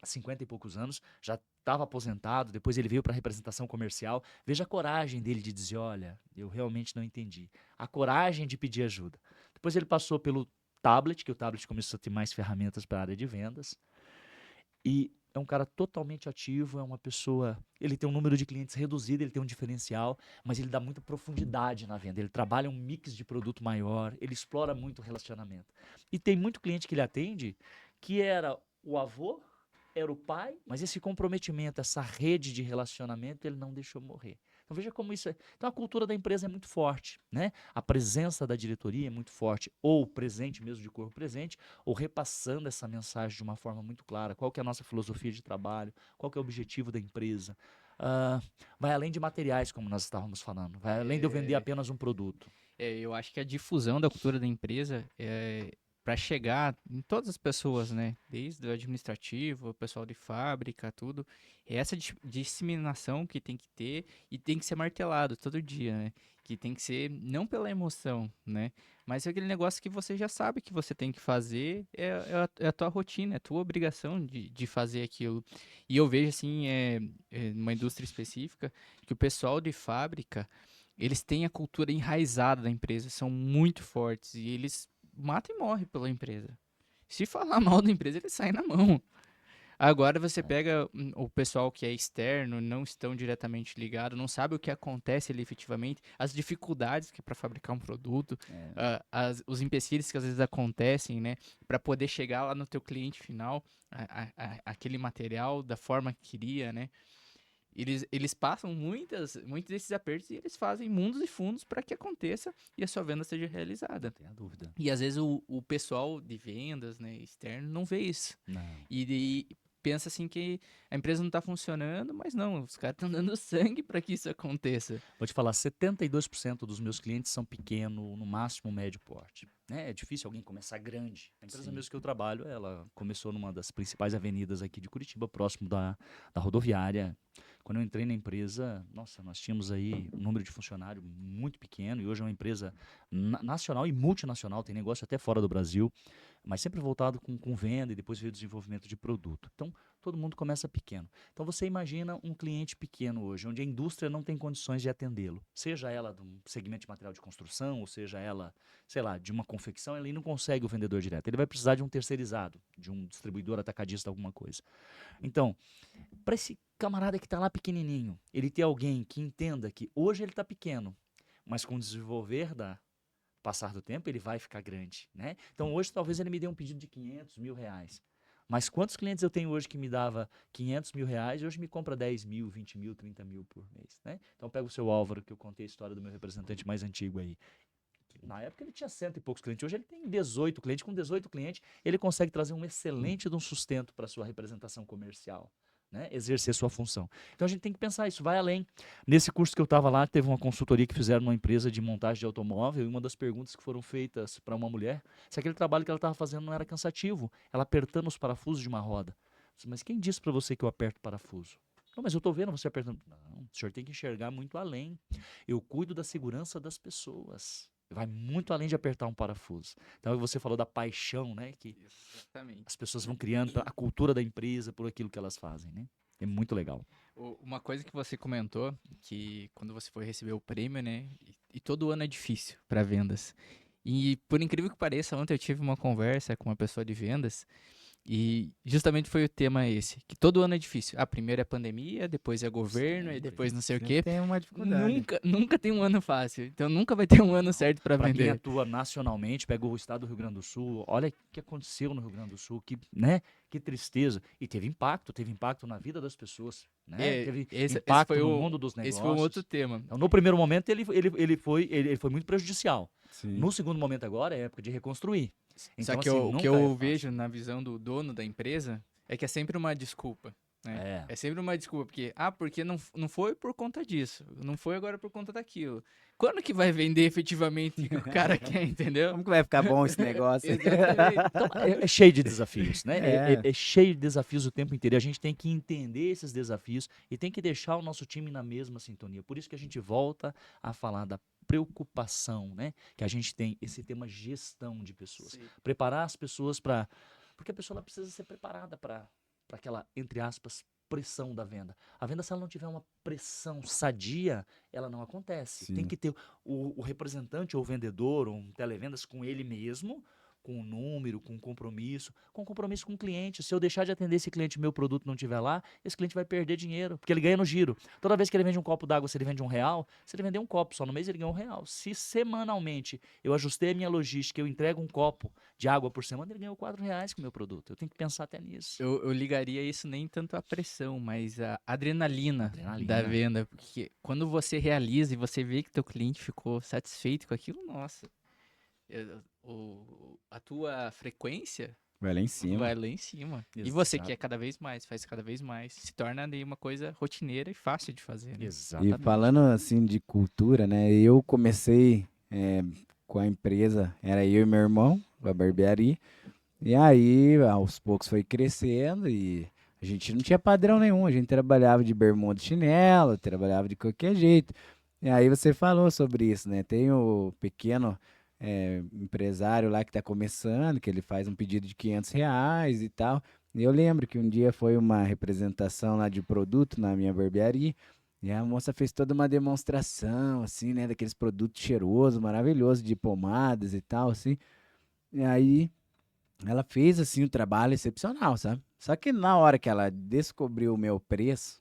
50 e poucos anos, já estava aposentado, depois ele veio para a representação comercial. Veja a coragem dele de dizer: olha, eu realmente não entendi. A coragem de pedir ajuda. Depois ele passou pelo tablet, que o tablet começou a ter mais ferramentas para a área de vendas. E é um cara totalmente ativo, é uma pessoa, ele tem um número de clientes reduzido, ele tem um diferencial, mas ele dá muita profundidade na venda, ele trabalha um mix de produto maior, ele explora muito o relacionamento. E tem muito cliente que ele atende que era o avô, era o pai, mas esse comprometimento, essa rede de relacionamento, ele não deixou morrer. Então veja como isso é. Então a cultura da empresa é muito forte, né? A presença da diretoria é muito forte, ou presente mesmo de corpo presente, ou repassando essa mensagem de uma forma muito clara. Qual que é a nossa filosofia de trabalho? Qual que é o objetivo da empresa? Ah, vai além de materiais, como nós estávamos falando. Vai além de eu vender apenas um produto. Eu acho que a difusão da cultura da empresa para chegar em todas as pessoas, né? Desde o administrativo, o pessoal de fábrica, tudo. É essa disseminação que tem que ter e tem que ser martelado todo dia, né? Que tem que ser não pela emoção, né? Mas é aquele negócio que você já sabe que você tem que fazer, é a tua rotina, é a tua obrigação de fazer aquilo. E eu vejo, assim, numa indústria específica, que o pessoal de fábrica eles têm a cultura enraizada da empresa, são muito fortes e eles matam e morrem pela empresa. Se falar mal da empresa, eles saem na mão. Agora você pega o pessoal que é externo, não estão diretamente ligados, não sabe o que acontece ali efetivamente, as dificuldades que é para fabricar um produto, os empecilhos que às vezes acontecem, né, para poder chegar lá no teu cliente final, aquele material da forma que queria, né? Eles passam muitos desses apertos e eles fazem mundos e fundos para que aconteça e a sua venda seja realizada. Não tenha dúvida. E às vezes o pessoal de vendas, né, externo, não vê isso. Não. E pensa assim que a empresa não está funcionando, mas não, os caras estão dando sangue para que isso aconteça. Vou te falar, 72% dos meus clientes são pequeno, no máximo médio porte. Né? É difícil alguém começar grande. A empresa mesmo que eu trabalho, ela começou numa das principais avenidas aqui de Curitiba, próximo da rodoviária. Quando eu entrei na empresa, nossa, nós tínhamos aí um número de funcionário muito pequeno e hoje é uma empresa nacional e multinacional, tem negócio até fora do Brasil, mas sempre voltado com venda e depois veio o desenvolvimento de produto. Então, todo mundo começa pequeno. Então, você imagina um cliente pequeno hoje, onde a indústria não tem condições de atendê-lo. Seja ela de um segmento de material de construção, ou seja ela, sei lá, de uma confecção, ele não consegue o vendedor direto. Ele vai precisar de um terceirizado, de um distribuidor atacadista, alguma coisa. Então, para esse camarada que está lá pequenininho, ele ter alguém que entenda que hoje ele está pequeno, mas com o desenvolver da passar do tempo, ele vai ficar grande, né? Então, hoje, talvez ele me dê um pedido de 500 mil reais. Mas quantos clientes eu tenho hoje que me dava 500 mil reais e hoje me compra 10 mil, 20 mil, 30 mil por mês, né? Então, pega o seu Álvaro, que eu contei a história do meu representante mais antigo aí. Na época ele tinha 100 e poucos clientes, hoje ele tem 18 clientes. Com 18 clientes, ele consegue trazer um excelente de um sustento para a sua representação comercial. Né, exercer sua função. Então a gente tem que pensar isso, vai além. Nesse curso que eu estava lá, teve uma consultoria que fizeram numa empresa de montagem de automóvel e uma das perguntas que foram feitas para uma mulher, se aquele trabalho que ela estava fazendo não era cansativo, ela apertando os parafusos de uma roda. Mas quem disse para você que eu aperto parafuso? Não, mas eu estou vendo você apertando. Não, o senhor tem que enxergar muito além. Eu cuido da segurança das pessoas. Vai muito além de apertar um parafuso. Então você falou da paixão, né? Que Exatamente. as pessoas vão criando a cultura da empresa por aquilo que elas fazem, né? É muito legal. Uma coisa que você comentou, que quando você foi receber o prêmio, né? E todo ano é difícil para vendas. E por incrível que pareça, ontem eu tive uma conversa com uma pessoa de vendas e justamente foi o tema esse, que todo ano é difícil. Primeiro é pandemia, depois é governo, e Sempre. depois não sei o Sempre quê. tem uma dificuldade. Nunca tem um ano fácil. Então nunca vai ter um ano certo para Para quem vender. atua nacionalmente, pega o estado do Rio Grande do Sul, olha o que aconteceu no Rio Grande do Sul, que, né, que tristeza. E teve impacto na vida das pessoas, né? Teve Esse impacto foi no mundo dos esse foi um outro negócios. tema. Então, no primeiro momento, ele foi muito prejudicial. Sim. No segundo momento agora, é época de reconstruir. Só Então, que assim, o que nunca é eu fácil. vejo na visão do dono da empresa é que é sempre uma desculpa. Né? É sempre uma desculpa, porque não foi por conta disso, não foi agora por conta daquilo. Quando que vai vender efetivamente o que o cara quer, entendeu? Como que vai ficar bom esse negócio? Exatamente. Então, é cheio de desafios, né? É. É cheio de desafios o tempo inteiro. E a gente tem que entender esses desafios e tem que deixar o nosso time na mesma sintonia. Por isso que a gente volta a falar da preocupação, né? Que a gente tem esse tema gestão de pessoas. Sim. Preparar as pessoas para... Porque a pessoa ela precisa ser preparada para aquela, entre aspas, pressão da venda. A venda, se ela não tiver uma pressão sadia, ela não acontece. Sim. Tem que ter o representante ou o vendedor ou um televendas com ele mesmo com um número, com um compromisso com o cliente. Se eu deixar de atender esse cliente e meu produto não estiver lá, esse cliente vai perder dinheiro, porque ele ganha no giro. Toda vez que ele vende um copo d'água, se ele vende R$ 1, se ele vender um copo só no mês, ele ganha R$ 1. Se semanalmente eu ajustei a minha logística, eu entrego um copo de água por semana, ele ganhou R$ 4 com o meu produto. Eu tenho que pensar até nisso. Eu ligaria isso nem tanto à pressão, mas a adrenalina da Adrenalina. venda. Porque quando você realiza e você vê que teu cliente ficou satisfeito com aquilo, nossa, a tua frequência Vai lá em cima. vai lá em cima. E você quer cada vez mais, faz cada vez mais. Se torna ali uma coisa rotineira e fácil de fazer, né? Exatamente. E falando assim de cultura, né? Eu comecei com a empresa, era eu e meu irmão, a barbearia. E aí, aos poucos foi crescendo e a gente não tinha padrão nenhum. A gente trabalhava de bermuda e chinelo, trabalhava de qualquer jeito. E aí você falou sobre isso, né? Tem o pequeno empresário lá que está começando, que ele faz um pedido de R$ 500 e tal. E eu lembro que um dia foi uma representação lá de produto na minha barbearia. E a moça fez toda uma demonstração, assim, né? Daqueles produtos cheirosos, maravilhosos, de pomadas e tal, assim. E aí ela fez, assim, um trabalho excepcional, sabe? Só que na hora que ela descobriu o meu preço,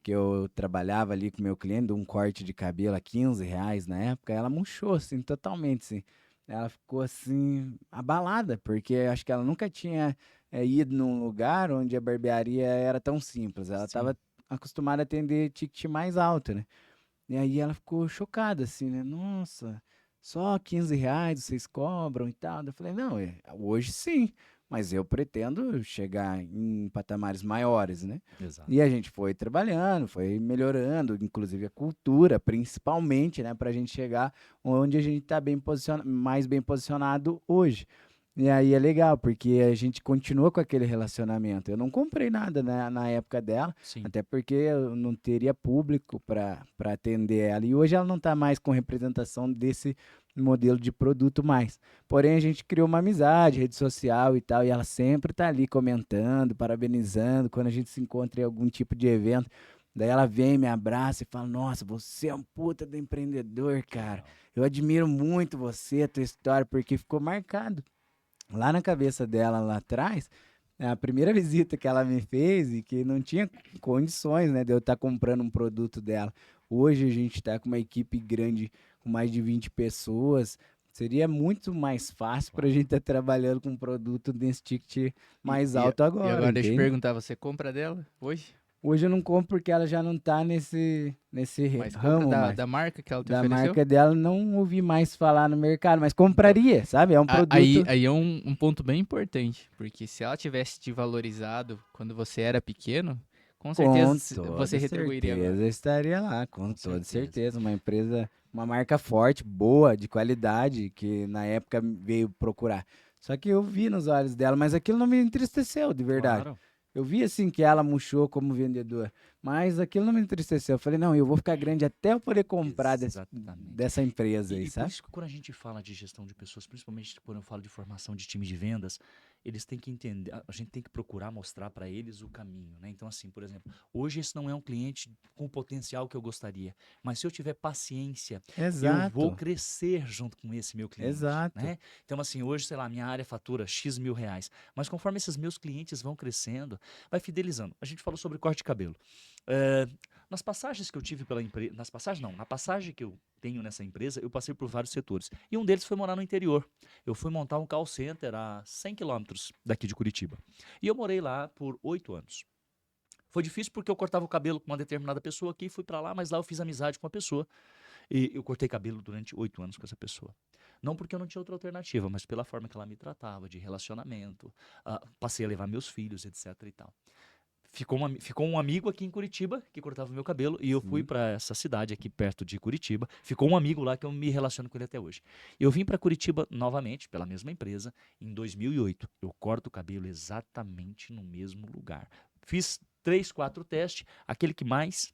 que eu trabalhava ali com o meu cliente, de um corte de cabelo a R$ 15 na época, ela murchou, assim, totalmente, assim. Ela ficou, assim, abalada, porque acho que ela nunca tinha ido num lugar onde a barbearia era tão simples. Ela Sim. estava acostumada a atender ticket mais alto, né? E aí ela ficou chocada, assim, né? Nossa, só R$ 15 vocês cobram e tal. Eu falei, não, hoje sim, mas eu pretendo chegar em patamares maiores, né? Exato. E a gente foi trabalhando, foi melhorando, inclusive a cultura, principalmente, né? Pra gente chegar onde a gente tá mais bem posicionado hoje. E aí é legal, porque a gente continua com aquele relacionamento. Eu não comprei nada na época dela, Sim. até porque eu não teria público para atender ela. E hoje ela não está mais com representação desse modelo de produto mais. Porém, a gente criou uma amizade, rede social e tal, e ela sempre está ali comentando, parabenizando, quando a gente se encontra em algum tipo de evento. Daí ela vem, me abraça e fala, nossa, você é um puta do empreendedor, cara. Eu admiro muito você, a tua história, porque ficou marcado lá na cabeça dela, lá atrás, a primeira visita que ela me fez e que não tinha condições, né, de eu estar comprando um produto dela. Hoje a gente está com uma equipe grande, com mais de 20 pessoas. Seria muito mais fácil para a gente estar trabalhando com um produto desse ticket mais alto E agora, agora deixa eu entende? perguntar, você compra dela hoje? Hoje eu não compro porque ela já não tá nesse Mas compra ramo mais. da marca que ela te Da ofereceu? marca dela, não ouvi mais falar no mercado, mas compraria, sabe? É um produto... Aí é um ponto bem importante, porque se ela tivesse te valorizado quando você era pequeno, com certeza Com toda você retribuiria agora. certeza estaria lá, com Com toda certeza. certeza. Uma empresa, uma marca forte, boa, de qualidade, que na época veio procurar. Só que eu vi nos olhos dela, mas aquilo não me entristeceu, de verdade. Claro. Eu vi assim que ela murchou como vendedora, mas aquilo não me entristeceu. Eu falei, não, eu vou ficar grande até eu poder comprar Exatamente. dessa empresa aí, E por sabe? isso que quando a gente fala de gestão de pessoas, principalmente quando eu falo de formação de time de vendas, eles têm que entender, a gente tem que procurar mostrar para eles o caminho, né? Então assim, por exemplo, hoje esse não é um cliente com o potencial que eu gostaria, mas se eu tiver paciência, eu vou Exato, crescer junto com esse meu cliente, exato. né? Então assim, hoje, sei lá, minha área fatura X mil reais, mas conforme esses meus clientes vão crescendo, vai fidelizando. A gente falou sobre corte de cabelo. Nas passagens que eu tive pela empresa, na passagem que eu tenho nessa empresa, eu passei por vários setores. E um deles foi morar no interior. Eu fui montar um call center a 100 quilômetros daqui de Curitiba. E eu morei lá por 8 anos. Foi difícil porque eu cortava o cabelo com uma determinada pessoa aqui, fui pra lá, mas lá eu fiz amizade com uma pessoa. E eu cortei cabelo durante 8 anos com essa pessoa. Não porque eu não tinha outra alternativa, mas pela forma que ela me tratava, de relacionamento. Passei a levar meus filhos, etc e tal. Ficou um amigo aqui em Curitiba que cortava o meu cabelo e eu fui Sim. para essa cidade aqui perto de Curitiba. Ficou um amigo lá que eu me relaciono com ele até hoje. Eu vim para Curitiba novamente pela mesma empresa em 2008. Eu corto o cabelo exatamente no mesmo lugar. Fiz 3, 4 testes. Aquele que mais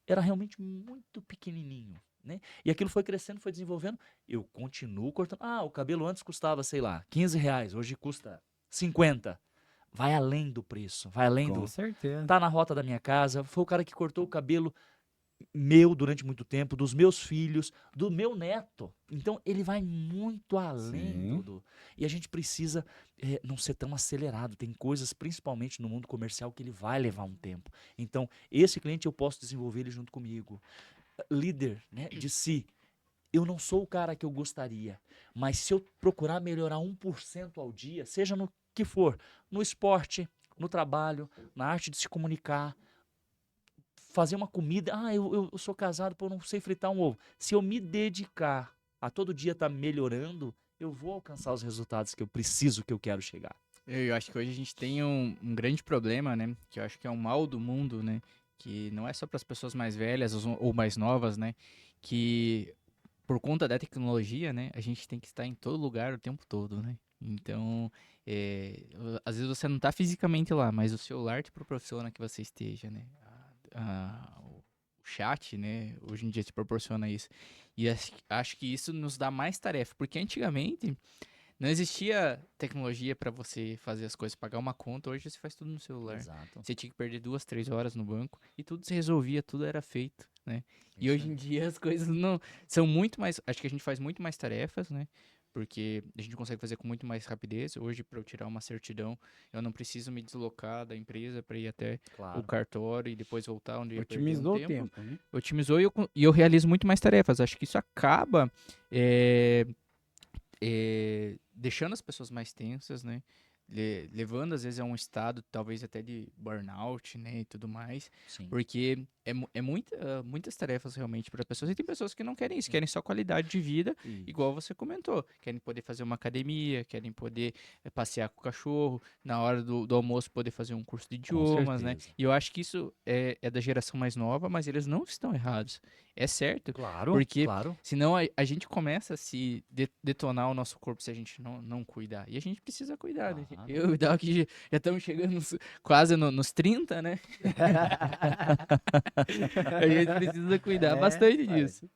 era realmente muito pequenininho, né? E aquilo foi crescendo, foi desenvolvendo. Eu continuo cortando. O cabelo antes custava, sei lá, R$ 15. Hoje custa 50. Vai além do preço, vai além Com do... certeza. Tá na rota da minha casa, foi o cara que cortou o cabelo meu durante muito tempo, dos meus filhos, do meu neto. Então, ele vai muito além Sim. E a gente precisa não ser tão acelerado. Tem coisas, principalmente no mundo comercial, que ele vai levar um tempo. Então, esse cliente eu posso desenvolver ele junto comigo. Líder, né, de si. Eu não sou o cara que eu gostaria, mas se eu procurar melhorar 1% ao dia, seja no que for, no esporte, no trabalho, na arte de se comunicar, fazer uma comida. Ah, eu sou casado, pô, eu não sei fritar um ovo. Se eu me dedicar a todo dia estar melhorando, eu vou alcançar os resultados que eu preciso, que eu quero chegar. Eu acho que hoje a gente tem um grande problema, né? Que eu acho que é um mal do mundo, né? Que não é só para as pessoas mais velhas ou mais novas, né? Que por conta da tecnologia, né? A gente tem que estar em todo lugar o tempo todo, né? Então, às vezes você não está fisicamente lá, mas o celular te proporciona que você esteja, né? O chat, né? Hoje em dia te proporciona isso. E acho que isso nos dá mais tarefa, porque antigamente não existia tecnologia para você fazer as coisas, pagar uma conta. Hoje você faz tudo no celular. Exato. Você tinha que perder 2, 3 horas no banco e tudo se resolvia, tudo era feito, né? E Isso hoje em aí. dia as coisas não são muito mais. Acho que a gente faz muito mais tarefas, né? Porque a gente consegue fazer com muito mais rapidez. Hoje, para eu tirar uma certidão, eu não preciso me deslocar da empresa para ir até o Claro. cartório e depois voltar onde eu ia perder um Otimizou o tempo. tempo, né? Otimizou e eu realizo muito mais tarefas. Acho que isso acaba deixando as pessoas mais tensas, né? Levando às vezes a um estado talvez até de burnout, né, e tudo mais, Sim. porque é muitas tarefas realmente para pessoas, e tem pessoas que não querem isso, querem só qualidade de vida, Isso. igual você comentou, querem poder fazer uma academia, querem poder passear com o cachorro, na hora do almoço poder fazer um curso de idiomas, né, certeza. e eu acho que isso é da geração mais nova, mas eles não estão errados, é certo, Claro, porque claro. senão a gente começa a se detonar o nosso corpo se a gente não cuidar. E a gente precisa cuidar, né? Claro. Eu e o Dal que já estamos chegando quase nos 30, né? A gente precisa cuidar bastante pai. disso.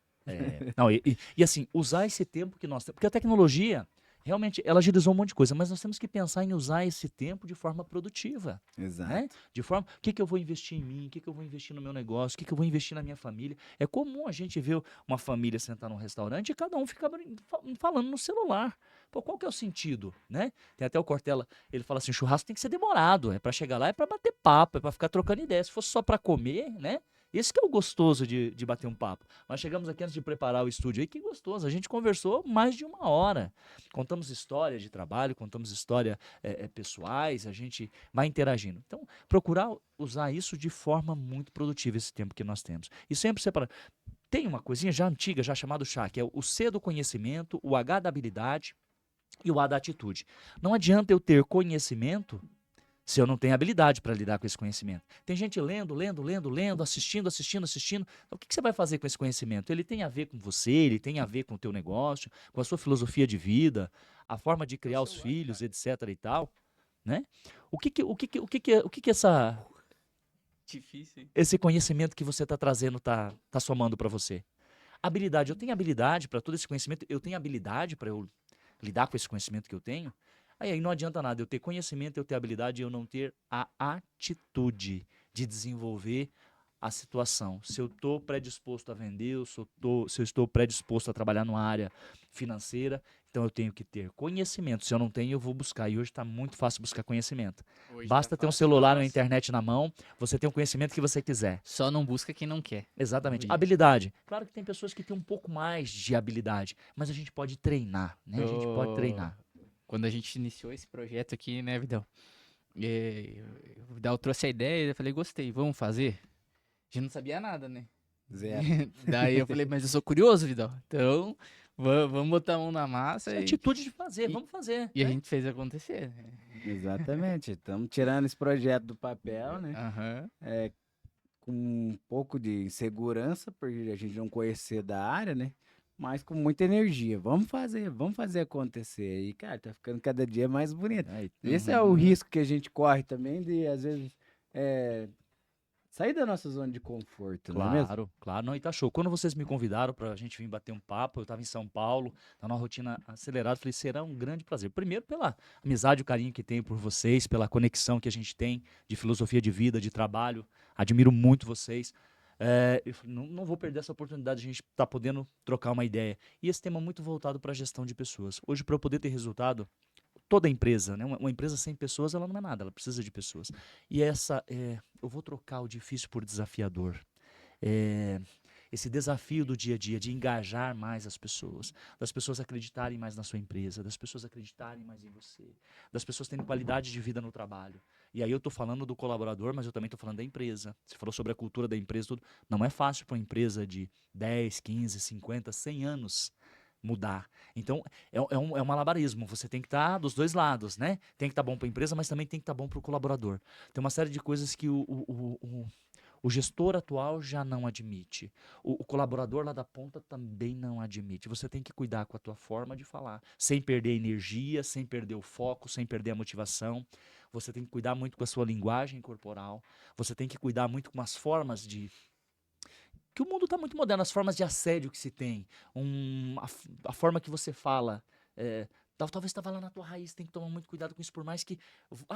Não, e assim, usar esse tempo que nós temos. Porque a tecnologia, realmente, ela agilizou um monte de coisa, mas nós temos que pensar em usar esse tempo de forma produtiva. Exato. Né? De forma, o que eu vou investir em mim, o que eu vou investir no meu negócio, o que eu vou investir na minha família. É comum a gente ver uma família sentar num restaurante e cada um fica falando no celular. Pô, qual que é o sentido, né? Tem até o Cortella, ele fala assim, churrasco tem que ser demorado, é para chegar lá, é para bater papo, é para ficar trocando ideia. Se fosse só para comer, né? Esse que é o gostoso de bater um papo. Nós chegamos aqui antes de preparar o estúdio aí, que gostoso. A gente conversou mais de 1 hora. Contamos histórias de trabalho, contamos histórias pessoais, a gente vai interagindo. Então, procurar usar isso de forma muito produtiva, esse tempo que nós temos. E sempre separar. Tem uma coisinha já antiga, já chamada chá, que é o C do conhecimento, o H da habilidade e o A da atitude. Não adianta eu ter conhecimento se eu não tenho habilidade para lidar com esse conhecimento. Tem gente lendo, assistindo. O que você vai fazer com esse conhecimento? Ele tem a ver com você, ele tem a ver com o teu negócio, com a sua filosofia de vida, a forma de criar os filhos, etc. e tal, né? O que Difícil, hein? esse conhecimento que você está trazendo tá somando para você? Habilidade, eu tenho habilidade para todo esse conhecimento, eu tenho habilidade para eu lidar com esse conhecimento que eu tenho? Aí não adianta nada eu ter conhecimento, eu ter habilidade e eu não ter a atitude de desenvolver a situação. Se eu estou predisposto a vender, se eu estou predisposto a trabalhar numa área financeira, então eu tenho que ter conhecimento. Se eu não tenho, eu vou buscar. E hoje está muito fácil buscar conhecimento. Hoje Basta tá ter um fácil, celular ou nossa. internet na mão, você tem o conhecimento que você quiser. Só não busca quem não quer. Exatamente. Hoje. Habilidade. Claro que tem pessoas que têm um pouco mais de habilidade, mas a gente pode treinar, né? A gente pode treinar. Quando a gente iniciou esse projeto aqui, né, Vidal? O Vidal trouxe a ideia, eu falei, gostei, vamos fazer? A gente não sabia nada, né? Zero. Daí eu falei, mas eu sou curioso, Vidal. Então, vamos botar a mão na massa Essa atitude de fazer, vamos fazer. e a né? gente fez acontecer. Né? Exatamente. Estamos tirando esse projeto do papel, né? Aham. Com um pouco de insegurança, porque a gente não conhecer da área, né? Mas com muita energia. Vamos fazer acontecer. E, cara, tá ficando cada dia mais bonito. Esse é o risco que a gente corre também de, às vezes, sair da nossa zona de conforto, não é mesmo? Claro, claro. Não, e tá show. Quando vocês me convidaram pra gente vir bater um papo, eu tava em São Paulo, tava numa rotina acelerada, falei, será um grande prazer. Primeiro pela amizade e o carinho que tenho por vocês, pela conexão que a gente tem de filosofia de vida, de trabalho. Admiro muito vocês. Eu falei, não vou perder essa oportunidade de a gente estar podendo trocar uma ideia. E esse tema é muito voltado para a gestão de pessoas. Hoje, para eu poder ter resultado, toda empresa, né? Uma empresa sem pessoas, ela não é nada, ela precisa de pessoas. E eu vou trocar o difícil por desafiador. É, esse desafio do dia a dia de engajar mais as pessoas, das pessoas acreditarem mais na sua empresa, das pessoas acreditarem mais em você, das pessoas terem qualidade de vida no trabalho. E aí eu estou falando do colaborador, mas eu também estou falando da empresa. Você falou sobre a cultura da empresa, tudo. Não é fácil para uma empresa de 10, 15, 50, 100 anos mudar. Então, é um malabarismo. Você tem que estar dos dois lados, né? Tem que estar bom para a empresa, mas também tem que estar bom para o colaborador. Tem uma série de coisas que o gestor atual já não admite. O colaborador lá da ponta também não admite. Você tem que cuidar com a tua forma de falar, sem perder energia, sem perder o foco, sem perder a motivação. Você tem que cuidar muito com a sua linguagem corporal. Você tem que cuidar muito com as formas de que o mundo está muito moderno, as formas de assédio que se tem, a forma que você fala. Talvez estava lá na tua raiz, tem que tomar muito cuidado com isso, por mais que.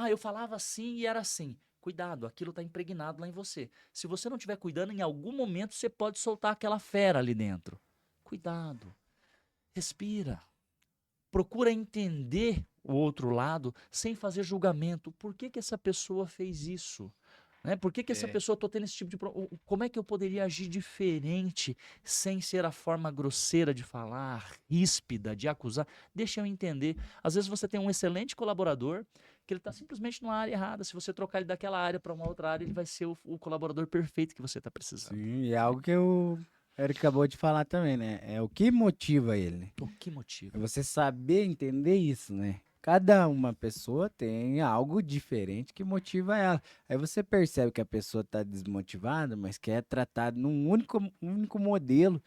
Eu falava assim e era assim. Cuidado, aquilo está impregnado lá em você. Se você não estiver cuidando, em algum momento você pode soltar aquela fera ali dentro. Cuidado. Respira. Procura entender o outro lado sem fazer julgamento. Por que essa pessoa fez isso? Né? Por que essa pessoa está tendo esse tipo de como é que eu poderia agir diferente sem ser a forma grosseira de falar, ríspida, de acusar? Deixa eu entender. Às vezes você tem um excelente colaborador que ele está simplesmente numa área errada. Se você trocar ele daquela área para uma outra área, ele vai ser o colaborador perfeito que você está precisando. Sim, e é algo que o Eric acabou de falar também, né? É o que motiva ele. O que É motiva? você saber entender isso, né? Cada uma pessoa tem algo diferente que motiva ela. Aí você percebe que a pessoa está desmotivada, mas quer tratar num único modelo,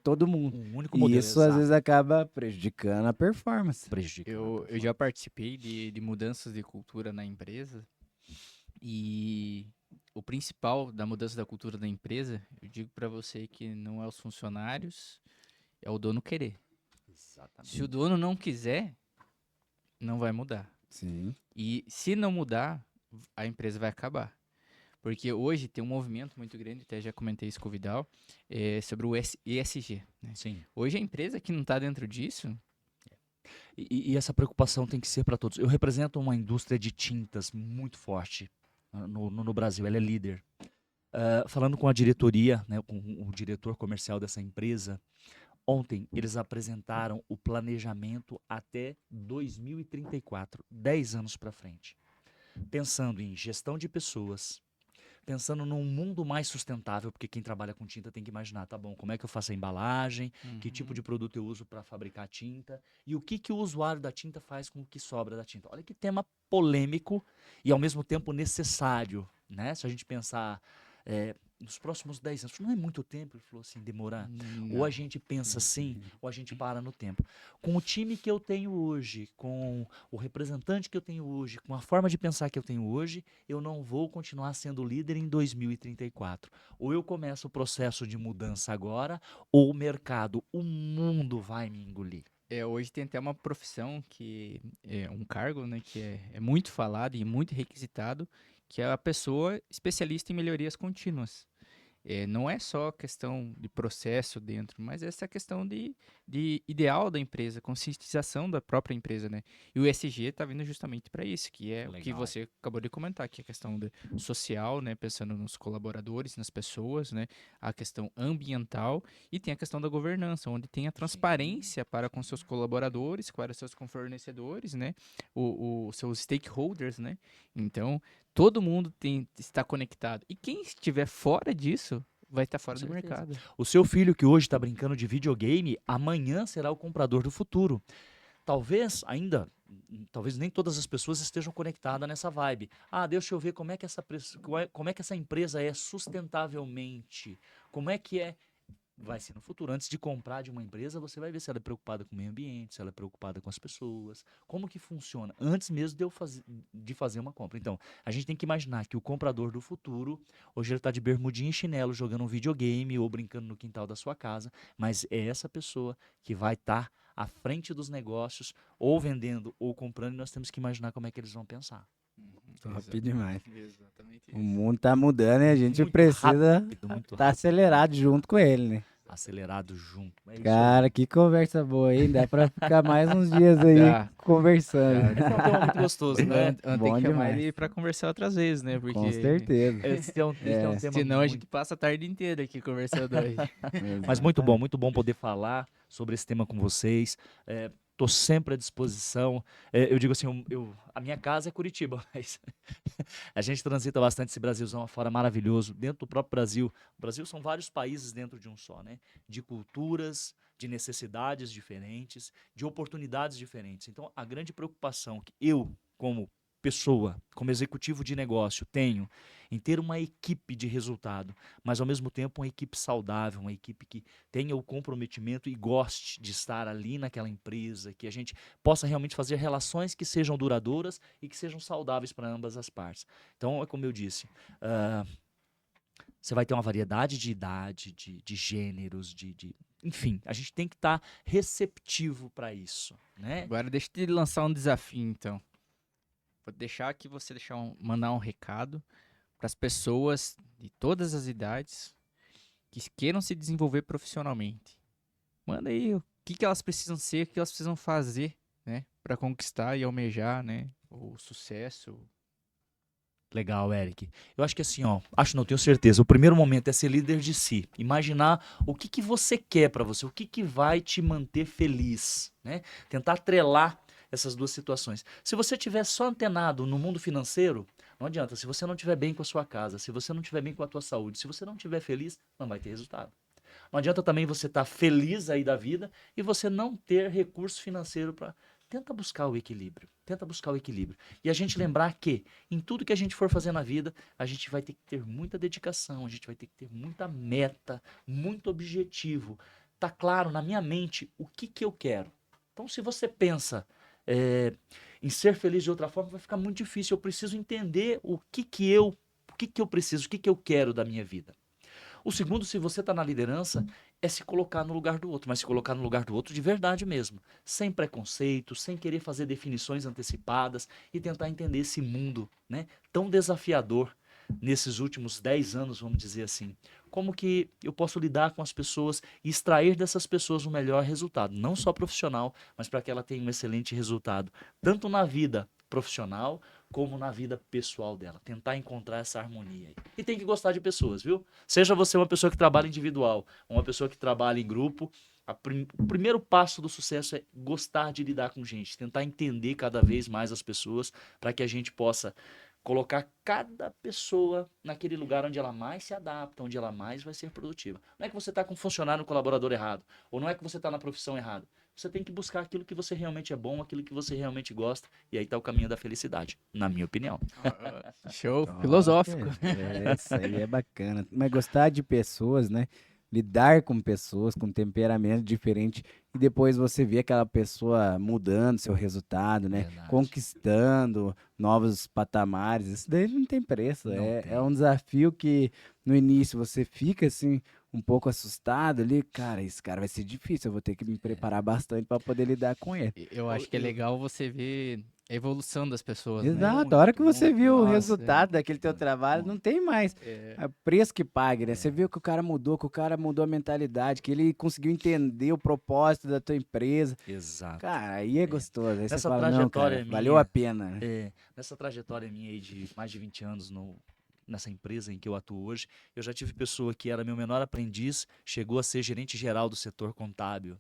todo mundo. Um único E modelo, isso às vezes exato. acaba prejudicando a performance. Prejudicando a Eu performance. já participei de mudanças de cultura na empresa e o principal da mudança da cultura da empresa, eu digo para você que não é os funcionários, é o dono querer. Se o Exatamente. dono não quiser, não vai mudar. Sim. E se não mudar, a empresa vai acabar. Porque hoje tem um movimento muito grande, até já comentei isso com o Vidal, sobre o ESG. Né? Sim. Hoje a empresa que não está dentro disso, E essa preocupação tem que ser para todos. Eu represento uma indústria de tintas muito forte no Brasil, ela é líder. Falando com a diretoria, né, com o diretor comercial dessa empresa, ontem eles apresentaram o planejamento até 2034, 10 anos para frente. Pensando em gestão de pessoas, pensando num mundo mais sustentável, porque quem trabalha com tinta tem que imaginar, tá bom, como é que eu faço a embalagem, que tipo de produto eu uso para fabricar tinta e o que o usuário da tinta faz com o que sobra da tinta. Olha que tema polêmico e ao mesmo tempo necessário, né? Se a gente pensar nos próximos 10 anos, não é muito tempo, ele falou assim, demorar. Ou a não. gente pensa assim, ou a gente para no tempo. Com o time que eu tenho hoje, com o representante que eu tenho hoje, com a forma de pensar que eu tenho hoje, eu não vou continuar sendo líder em 2034. Ou eu começo o processo de mudança agora, ou o mercado, o mundo vai me engolir. Hoje tem até uma profissão que é um cargo, né, que é muito falado e muito requisitado, que é a pessoa especialista em melhorias contínuas. Não é só questão de processo dentro, mas essa questão de ideal da empresa, conscientização da própria empresa, né? E o ESG está vindo justamente para isso, que é o que Legal. você acabou de comentar, que é a questão social, né? Pensando nos colaboradores, nas pessoas, né? A questão ambiental e tem a questão da governança, onde tem a transparência para com seus colaboradores, para seus fornecedores, né? Os seus stakeholders, né? Então, todo mundo está conectado. E quem estiver fora disso vai estar fora do certeza. mercado. O seu filho que hoje está brincando de videogame, amanhã será o comprador do futuro. Talvez talvez nem todas as pessoas estejam conectadas nessa vibe. Deixa eu ver como é que essa empresa é sustentavelmente, como é que é. Vai ser no futuro. Antes de comprar de uma empresa, você vai ver se ela é preocupada com o meio ambiente, se ela é preocupada com as pessoas, como que funciona, antes mesmo de fazer uma compra. Então, a gente tem que imaginar que o comprador do futuro, hoje ele está de bermudinha e chinelo, jogando um videogame ou brincando no quintal da sua casa, mas é essa pessoa que vai estar à frente dos negócios, ou vendendo ou comprando, e nós temos que imaginar como é que eles vão pensar. Top demais. Exatamente O isso. mundo tá mudando e a gente Muito precisa rápido, muito estar acelerado junto com ele, né? acelerado junto. É isso aí. Cara, que conversa boa, hein? Dá pra ficar mais uns dias aí Dá. conversando. Dá. Esse é um tema muito gostoso, né? Vamos ter Bom que chamar demais. ele pra conversar outras vezes, né? Com Porque certeza. Esse é um tema senão a muito... gente passa a tarde inteira aqui conversando hoje. Mas muito bom poder falar sobre esse tema com vocês. Tô sempre à disposição. Eu digo assim, a minha casa é Curitiba, mas a gente transita bastante esse Brasilzão afora maravilhoso. Dentro do próprio Brasil, o Brasil são vários países dentro de um só, né? De culturas, de necessidades diferentes, de oportunidades diferentes. Então, a grande preocupação que eu, como pessoa, como executivo de negócio, tenho em ter uma equipe de resultado, mas ao mesmo tempo uma equipe saudável, uma equipe que tenha o comprometimento e goste de estar ali naquela empresa, que a gente possa realmente fazer relações que sejam duradouras e que sejam saudáveis para ambas as partes. Então, é como eu disse, você vai ter uma variedade de idade, de gêneros, enfim, a gente tem que estar receptivo para isso, né? Agora deixa eu te lançar um desafio, então. Vou deixar aqui mandar um recado para as pessoas de todas as idades que queiram se desenvolver profissionalmente. Manda aí o que elas precisam ser, o que elas precisam fazer, né, para conquistar e almejar, né, o sucesso. Legal, Eric. Eu acho que assim, não, tenho certeza. O primeiro momento é ser líder de si. Imaginar o que você quer para você, o que vai te manter feliz, né? Tentar atrelar essas duas situações. Se você estiver só antenado no mundo financeiro, não adianta. Se você não estiver bem com a sua casa, se você não estiver bem com a tua saúde, se você não estiver feliz, não vai ter resultado. Não adianta também você estar feliz aí da vida e você não ter recurso financeiro para... Tenta buscar o equilíbrio. Tenta buscar o equilíbrio. E a gente lembrar que em tudo que a gente for fazer na vida, a gente vai ter que ter muita dedicação, a gente vai ter que ter muita meta, muito objetivo. Tá claro na minha mente o que eu quero. Então, se você pensa em ser feliz de outra forma, vai ficar muito difícil. Eu preciso entender o que eu preciso, o que eu quero da minha vida. O segundo, se você está na liderança, é se colocar no lugar do outro, mas se colocar no lugar do outro de verdade mesmo, sem preconceito, sem querer fazer definições antecipadas e tentar entender esse mundo, né, tão desafiador nesses últimos 10 anos, vamos dizer assim. Como que eu posso lidar com as pessoas e extrair dessas pessoas o melhor resultado, não só profissional, mas para que ela tenha um excelente resultado, tanto na vida profissional como na vida pessoal dela. Tentar encontrar essa harmonia aí. E tem que gostar de pessoas, viu? Seja você uma pessoa que trabalha individual, uma pessoa que trabalha em grupo, o primeiro passo do sucesso é gostar de lidar com gente, tentar entender cada vez mais as pessoas para que a gente possa colocar cada pessoa naquele lugar onde ela mais se adapta, onde ela mais vai ser produtiva. Não é que você está com um funcionário, um colaborador errado, ou não é que você está na profissão errada. Você tem que buscar aquilo que você realmente é bom, aquilo que você realmente gosta, e aí está o caminho da felicidade, na minha opinião. Show, Top. filosófico. Isso aí é bacana. Mas gostar de pessoas, né? Lidar com pessoas com temperamento diferente e depois você vê aquela pessoa mudando seu resultado, né? Verdade. Conquistando novos patamares. Isso daí não tem preço. Não É tem. um desafio que no início você fica assim um pouco assustado ali. Cara, esse cara vai ser difícil. Eu vou ter que me preparar bastante para poder lidar com ele. Eu acho que é legal você ver a evolução das pessoas, né? Exato, a hora que você muito, viu o nossa, resultado daquele teu muito, trabalho, muito. não tem mais É, preço que pague, né? Você viu que o cara mudou, a mentalidade, que ele conseguiu entender o propósito da tua empresa. Exato. Cara, aí é gostoso. Aí você Essa fala, não, cara, trajetória valeu minha- a pena, né? Nessa trajetória minha aí de mais de 20 anos nessa empresa em que eu atuo hoje, eu já tive pessoa que era meu menor aprendiz, chegou a ser gerente geral do setor contábil.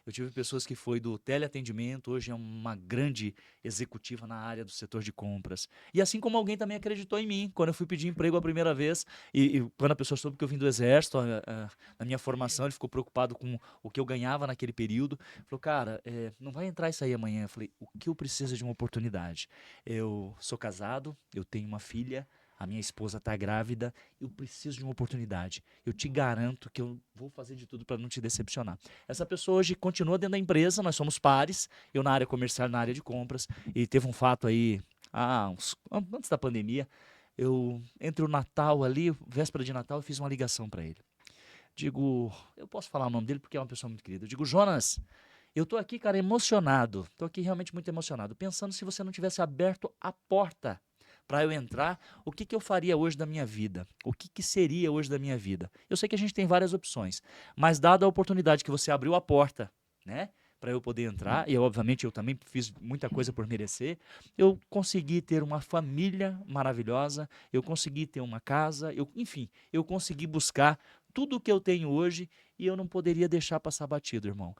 Eu tive pessoas que foi do teleatendimento, hoje é uma grande executiva na área do setor de compras. E assim como alguém também acreditou em mim, quando eu fui pedir emprego a primeira vez, e quando a pessoa soube que eu vim do exército, na minha formação, ele ficou preocupado com o que eu ganhava naquele período. Falou, cara, não vai entrar isso aí amanhã. Eu falei, o que eu preciso é de uma oportunidade. Eu sou casado, eu tenho uma filha, a minha esposa está grávida, eu preciso de uma oportunidade. Eu te garanto que eu vou fazer de tudo para não te decepcionar. Essa pessoa hoje continua dentro da empresa, nós somos pares, eu na área comercial, na área de compras, e teve um fato aí, antes da pandemia, entre o Natal ali, véspera de Natal, eu fiz uma ligação para ele. Digo, eu posso falar o nome dele porque é uma pessoa muito querida. Eu digo, Jonas, eu tô aqui, cara, emocionado, tô aqui realmente muito emocionado, pensando se você não tivesse aberto a porta para eu entrar, o que que eu faria hoje da minha vida? O que que seria hoje da minha vida? Eu sei que a gente tem várias opções, mas dada a oportunidade que você abriu a porta, né, para eu poder entrar, e obviamente eu também fiz muita coisa por merecer, eu consegui ter uma família maravilhosa, eu consegui ter uma casa, enfim, eu consegui buscar tudo o que eu tenho hoje e eu não poderia deixar passar batido, irmão.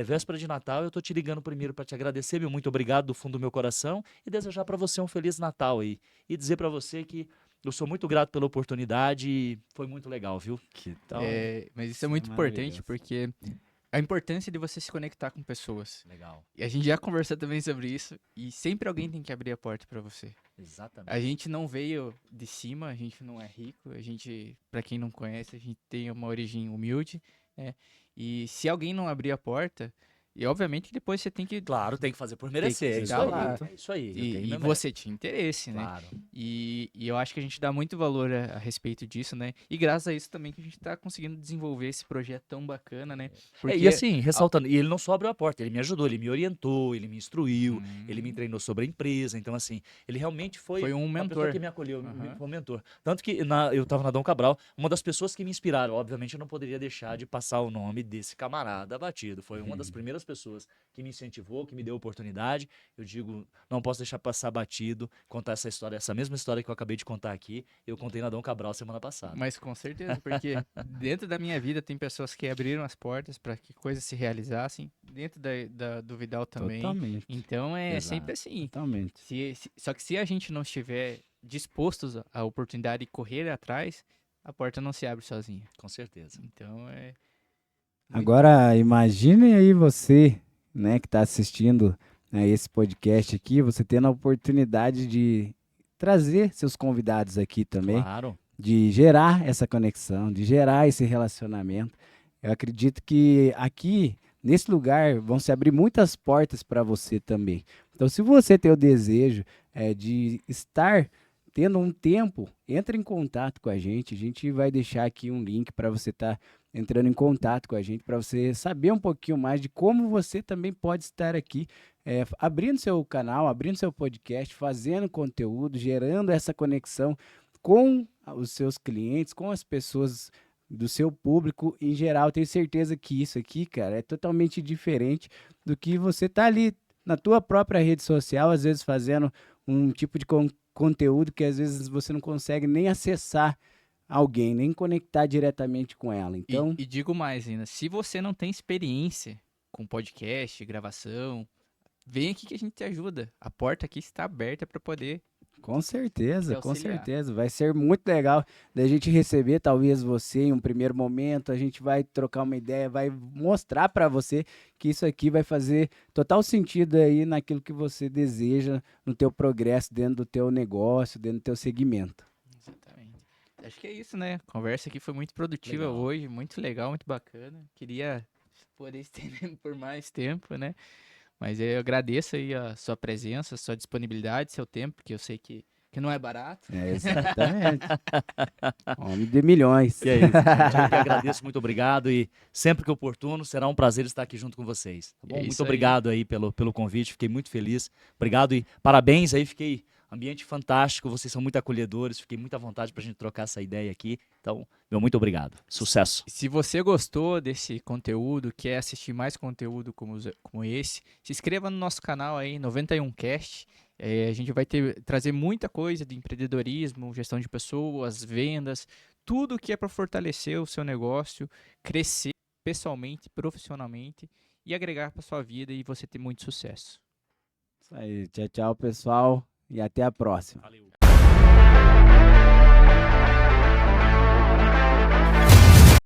Véspera de Natal, eu tô te ligando primeiro para te agradecer, meu muito obrigado do fundo do meu coração e desejar para você um Feliz Natal aí. E dizer para você que eu sou muito grato pela oportunidade e foi muito legal, viu? Que tal? Mas isso Isso é é muito importante maravilhoso. porque a importância de você se conectar com pessoas. Legal. E a gente já conversou também sobre isso e sempre alguém tem que abrir a porta para você. Exatamente. A gente não veio de cima, a gente não é rico, a gente, para quem não conhece, a gente tem uma origem humilde, né? E se alguém não abrir a porta, e obviamente que depois você tem que Claro, tem que fazer por que merecer, é isso chegar aí. lá. É isso aí. eu tenho e meu você tinha interesse, né? Claro. E eu acho que a gente dá muito valor a respeito disso, né? E graças a isso também que a gente tá conseguindo desenvolver esse projeto tão bacana, né? E assim, ressaltando, e ele não só abriu a porta, ele me ajudou, ele me orientou, ele me instruiu, ele me treinou sobre a empresa. Então, assim, ele realmente Foi um uma pessoa mentor. que me acolheu, Aham. foi um mentor. Tanto que eu tava na Dom Cabral, uma das pessoas que me inspiraram, obviamente eu não poderia deixar de passar o nome desse camarada batido. Foi uma das primeiras pessoas que me incentivou, que me deu oportunidade. Eu digo, não posso deixar passar batido, contar essa história, essa mesma história que eu acabei de contar aqui, eu contei na Dom Cabral semana passada. Mas com certeza, porque dentro da minha vida tem pessoas que abriram as portas para que coisas se realizassem, dentro do Vidal também. Totalmente. Então é Exato. sempre assim. Totalmente. Só que se a gente não estiver dispostos à oportunidade de correr atrás, a porta não se abre sozinha. Com certeza. Então é. Agora, imagine aí você, né, que está assistindo, né, esse podcast aqui, você tendo a oportunidade de trazer seus convidados aqui também, Claro. de gerar essa conexão, de gerar esse relacionamento. Eu acredito que aqui, nesse lugar, vão se abrir muitas portas para você também. Então, se você tem o desejo de estar tendo um tempo, entre em contato com a gente vai deixar aqui um link para você estar entrando em contato com a gente, para você saber um pouquinho mais de como você também pode estar aqui, abrindo seu canal, abrindo seu podcast, fazendo conteúdo, gerando essa conexão com os seus clientes, com as pessoas do seu público em geral. Tenho certeza que isso aqui, cara, é totalmente diferente do que você tá ali na tua própria rede social, às vezes fazendo um tipo de conteúdo que às vezes você não consegue nem acessar alguém, nem conectar diretamente com ela. Então, E digo mais ainda, se você não tem experiência com podcast, gravação, vem aqui que a gente te ajuda. A porta aqui está aberta para poder. com certeza, te com auxiliar. certeza. Vai ser muito legal da gente receber, talvez você em um primeiro momento, a gente vai trocar uma ideia, vai mostrar para você que isso aqui vai fazer total sentido aí naquilo que você deseja no teu progresso dentro do teu negócio, dentro do teu segmento. Exatamente. Acho que é isso, né? A conversa aqui foi muito produtiva Legal. hoje, muito legal, muito bacana. Queria poder estender por mais tempo, né? Mas eu agradeço aí a sua presença, a sua disponibilidade, seu tempo, porque eu sei que não é barato. Exatamente. Homem de milhões. E é isso, gente. Eu que agradeço, muito obrigado. E sempre que oportuno, será um prazer estar aqui junto com vocês. Tá bom? É isso Muito aí. obrigado aí pelo convite, fiquei muito feliz. Obrigado e parabéns aí, fiquei ambiente fantástico, vocês são muito acolhedores, fiquei muito à vontade pra gente trocar essa ideia aqui. Então, meu muito obrigado. Sucesso. Se você gostou desse conteúdo, quer assistir mais conteúdo como esse, se inscreva no nosso canal aí, 91cast. A gente vai trazer muita coisa de empreendedorismo, gestão de pessoas, vendas, tudo que é para fortalecer o seu negócio, crescer pessoalmente, profissionalmente e agregar para sua vida e você ter muito sucesso. Isso aí. Tchau, tchau, pessoal. E até a próxima. Valeu.